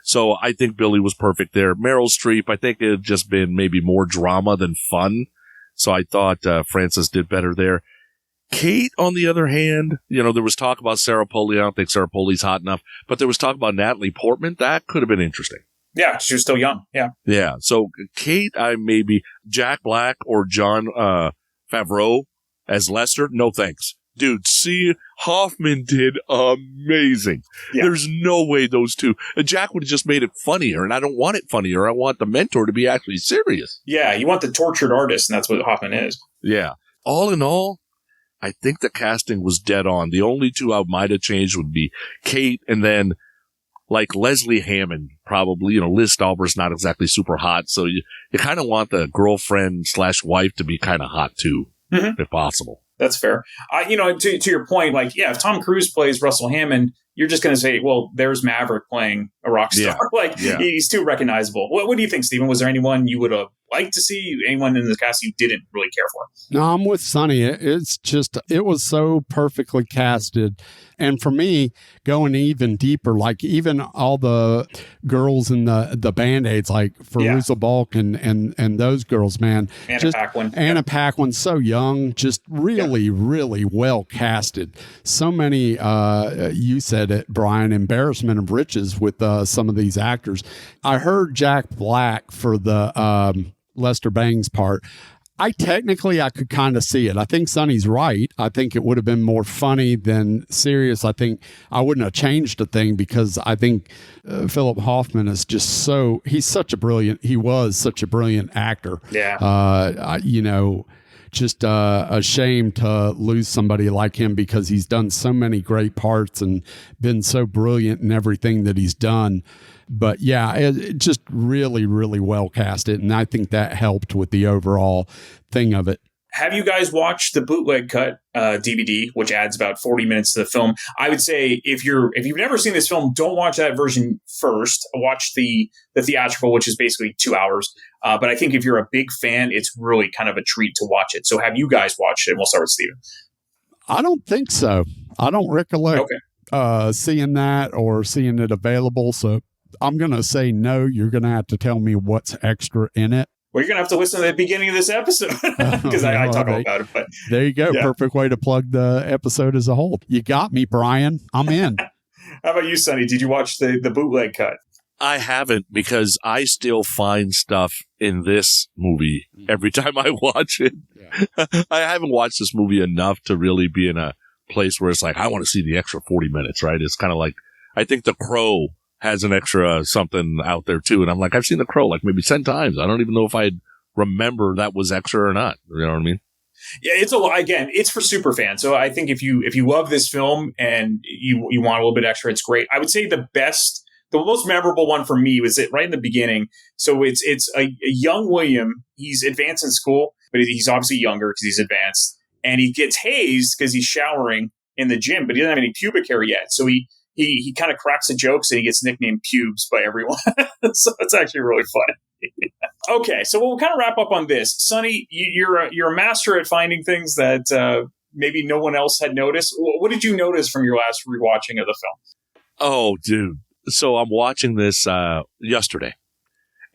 So I think Billy was perfect there. Meryl Streep, I think it had just been maybe more drama than fun. So I thought Frances did better there. Kate, on the other hand, there was talk about Sarah Polley. I don't think Sarah Polley's hot enough. But there was talk about Natalie Portman. That could have been interesting. Yeah, she was still young. Yeah. Yeah. So Kate, maybe Jack Black or John Favreau as Lester. No thanks. Dude, see, Hoffman did amazing. Yeah. There's no way those two. Jack would have just made it funnier, and I don't want it funnier. I want the mentor to be actually serious. Yeah, you want the tortured artist, and that's what Hoffman is. Yeah. All in all, I think the casting was dead on. The only two I might have changed would be Kate and then, like, Leslie Hammond, probably. Liz Stauber's not exactly super hot, so you kind of want the girlfriend/wife to be kind of hot, too, if possible. That's fair. To your point, if Tom Cruise plays Russell Hammond, you're just going to say, well, there's Maverick playing a rock star. Yeah. He's too recognizable. What do you think, Stephen? Was there anyone you would have liked to see? Anyone in the cast you didn't really care for? No, I'm with Sonny. It's just, it was so perfectly casted. And for me, going even deeper, even all the girls in the Band-Aids, like Fairuza Balk and those girls, man. Anna Paquin, so young, just really, really well casted. So many, you said it, Brian, embarrassment of riches with some of these actors. I heard Jack Black for the Lester Bangs part. I could kind of see it. I think Sonny's right. I think it would have been more funny than serious. I think I wouldn't have changed a thing because I think Phillip Hoffman is just he was such a brilliant actor. Yeah. Just a shame to lose somebody like him because he's done so many great parts and been so brilliant in everything that he's done. But yeah, it just really, really well casted. And I think that helped with the overall thing of it. Have you guys watched the bootleg cut DVD, which adds about 40 minutes to the film? I would say if you've never seen this film, don't watch that version first. Watch the theatrical, which is basically 2 hours. But I think if you're a big fan, it's really kind of a treat to watch it. So have you guys watched it? We'll start with Stephen. I don't think so. I don't recollect seeing that or seeing it available. So I'm going to say no. You're going to have to tell me what's extra in it. Well, you're going to have to listen to the beginning of this episode because I talk all about it. But there you go. Yeah. Perfect way to plug the episode as a whole. You got me, Brian. I'm in. How about you, Sonny? Did you watch the bootleg cut? I haven't because I still find stuff in this movie every time I watch it. Yeah. I haven't watched this movie enough to really be in a place where it's like, I want to see the extra 40 minutes, right? It's kind of like, I think The Crowe has an extra something out there too. And I'm like, I've seen The Crowe like maybe 10 times. I don't even know if I'd remember that was extra or not. You know what I mean? Yeah, it's a lot. Again, it's for super fans. So I think if you love this film and you want a little bit extra, it's great. I would say the most memorable one for me was it right in the beginning. So it's a young William. He's advanced in school, but he's obviously younger because he's advanced. And he gets hazed because he's showering in the gym, but he doesn't have any pubic hair yet. So he kind of cracks the jokes and he gets nicknamed Pubes by everyone. So it's actually really funny. Okay, so we'll kind of wrap up on this. Sonny, you're a master at finding things that maybe no one else had noticed. What did you notice from your last rewatching of the film? Oh, dude. So I'm watching this yesterday,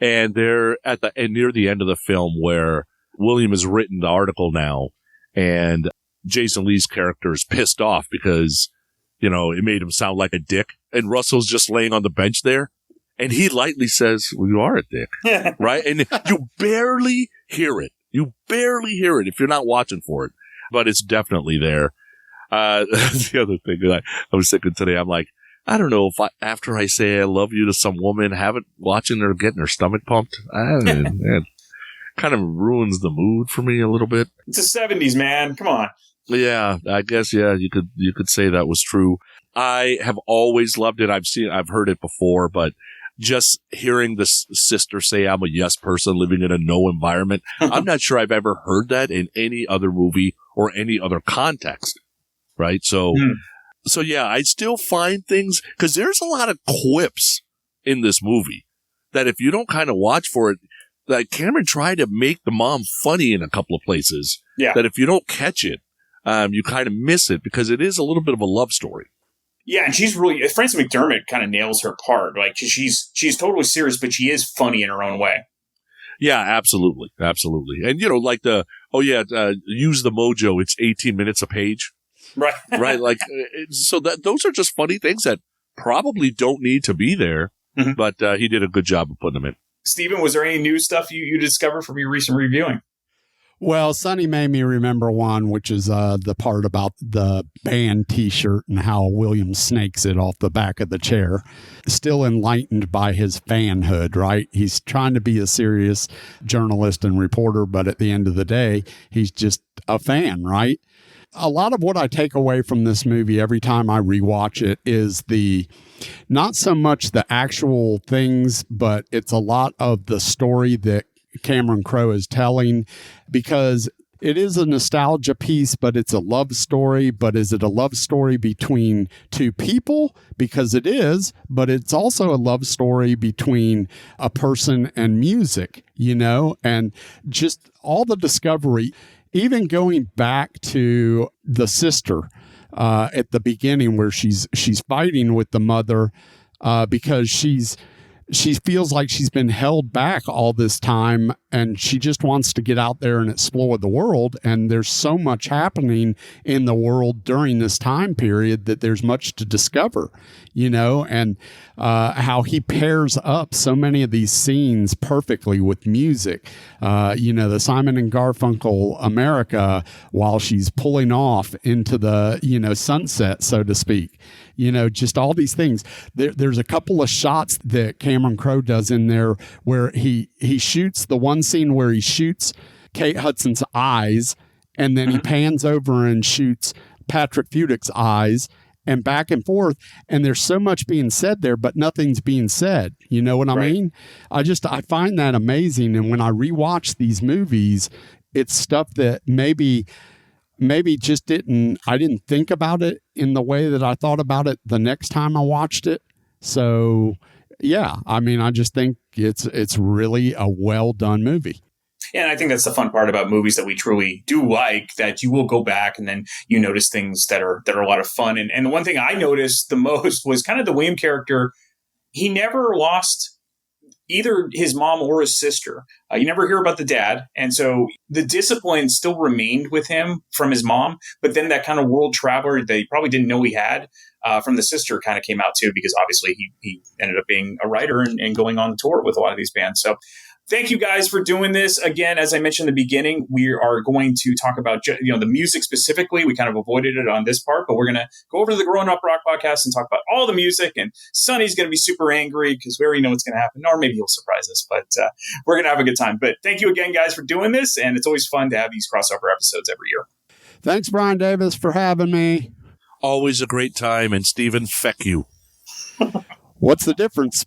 and they're near the end of the film where William has written the article now, and Jason Lee's character is pissed off because, it made him sound like a dick, and Russell's just laying on the bench there, and he lightly says, well, you are a dick, right? And you barely hear it. You barely hear it if you're not watching for it, but it's definitely there. That's the other thing that I was thinking today. I'm like, I don't know if after I say I love you to some woman, watching her getting her stomach pumped, it kind of ruins the mood for me a little bit. It's the 70s, man. Come on. Yeah, I guess, you could say that was true. I have always loved it. I've heard it before, but just hearing the sister say I'm a yes person living in a no environment, I'm not sure I've ever heard that in any other movie or any other context. Right? So yeah, I still find things, because there's a lot of quips in this movie that if you don't kind of watch for it, like Cameron tried to make the mom funny in a couple of places. Yeah. That if you don't catch it, you kind of miss it, because it is a little bit of a love story. Yeah, and she's really, Frances McDormand kind of nails her part. Like, she's totally serious, but she is funny in her own way. Yeah, absolutely. Absolutely. And, like use the mojo. It's 18 minutes a page. Right. Right. Like, so those are just funny things that probably don't need to be there, but he did a good job of putting them in. Stephen, was there any new stuff you discovered from your recent reviewing? Well, Sonny made me remember one, which is the part about the band T-shirt and how William snakes it off the back of the chair. Still enlightened by his fanhood, right? He's trying to be a serious journalist and reporter, but at the end of the day, he's just a fan, right? A lot of what I take away from this movie every time I rewatch it is not so much the actual things, but it's a lot of the story that Cameron Crowe is telling, because it is a nostalgia piece, but it's a love story. But is it a love story between two people? Because it is, but it's also a love story between a person and music, and just all the discovery. Even going back to the sister at the beginning, where she's fighting with the mother because she feels like she's been held back all this time, and she just wants to get out there and explore the world. And there's so much happening in the world during this time period that there's much to discover, and how he pairs up so many of these scenes perfectly with music. The Simon and Garfunkel America, while she's pulling off into the, sunset, so to speak. Just all these things. There's a couple of shots that Cameron Crowe does in there where he shoots the one scene where he shoots Kate Hudson's eyes, and then he pans over and shoots Patrick Fugit's eyes, and back and forth. And there's so much being said there, but nothing's being said. You know what I mean? I find that amazing. And when I rewatch these movies, it's stuff that maybe just I didn't think about it in the way that I thought about it the next time I watched it. So yeah, I just think it's really a well done movie. Yeah, and I think that's the fun part about movies that we truly do like, that you will go back and then you notice things that are a lot of fun. And the one thing I noticed the most was kind of the William character. He never lost either his mom or his sister. You never hear about the dad. And so the discipline still remained with him from his mom. But then that kind of world traveler that he probably didn't know he had from the sister kind of came out too, because obviously he ended up being a writer and going on tour with a lot of these bands. So thank you guys for doing this. Again, as I mentioned in the beginning, we are going to talk about the music specifically. We kind of avoided it on this part, but we're going to go over to the Growin Up Rock Podcast and talk about all the music. And Sonny's going to be super angry because we already know what's going to happen, or maybe he'll surprise us. But we're going to have a good time. But thank you again, guys, for doing this. And it's always fun to have these crossover episodes every year. Thanks, Brian Davis, for having me. Always a great time. And Stephen, feck you. What's the difference?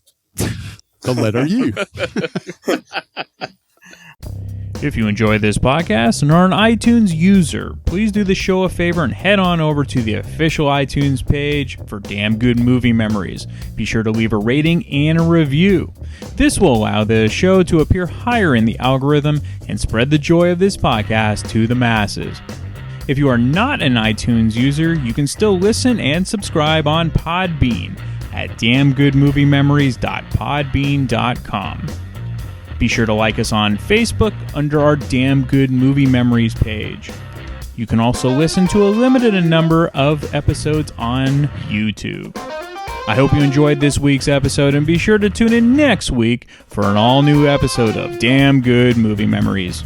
The letter U. If you enjoy this podcast and are an iTunes user, please do the show a favor and head on over to the official iTunes page for Damn Good Movie Memories. Be sure to leave a rating and a review. This will allow the show to appear higher in the algorithm and spread the joy of this podcast to the masses. If you are not an iTunes user, you can still listen and subscribe on Podbean at damngoodmoviememories.podbean.com. Be sure to like us on Facebook under our Damn Good Movie Memories page. You can also listen to a limited number of episodes on YouTube. I hope you enjoyed this week's episode, and be sure to tune in next week for an all-new episode of Damn Good Movie Memories.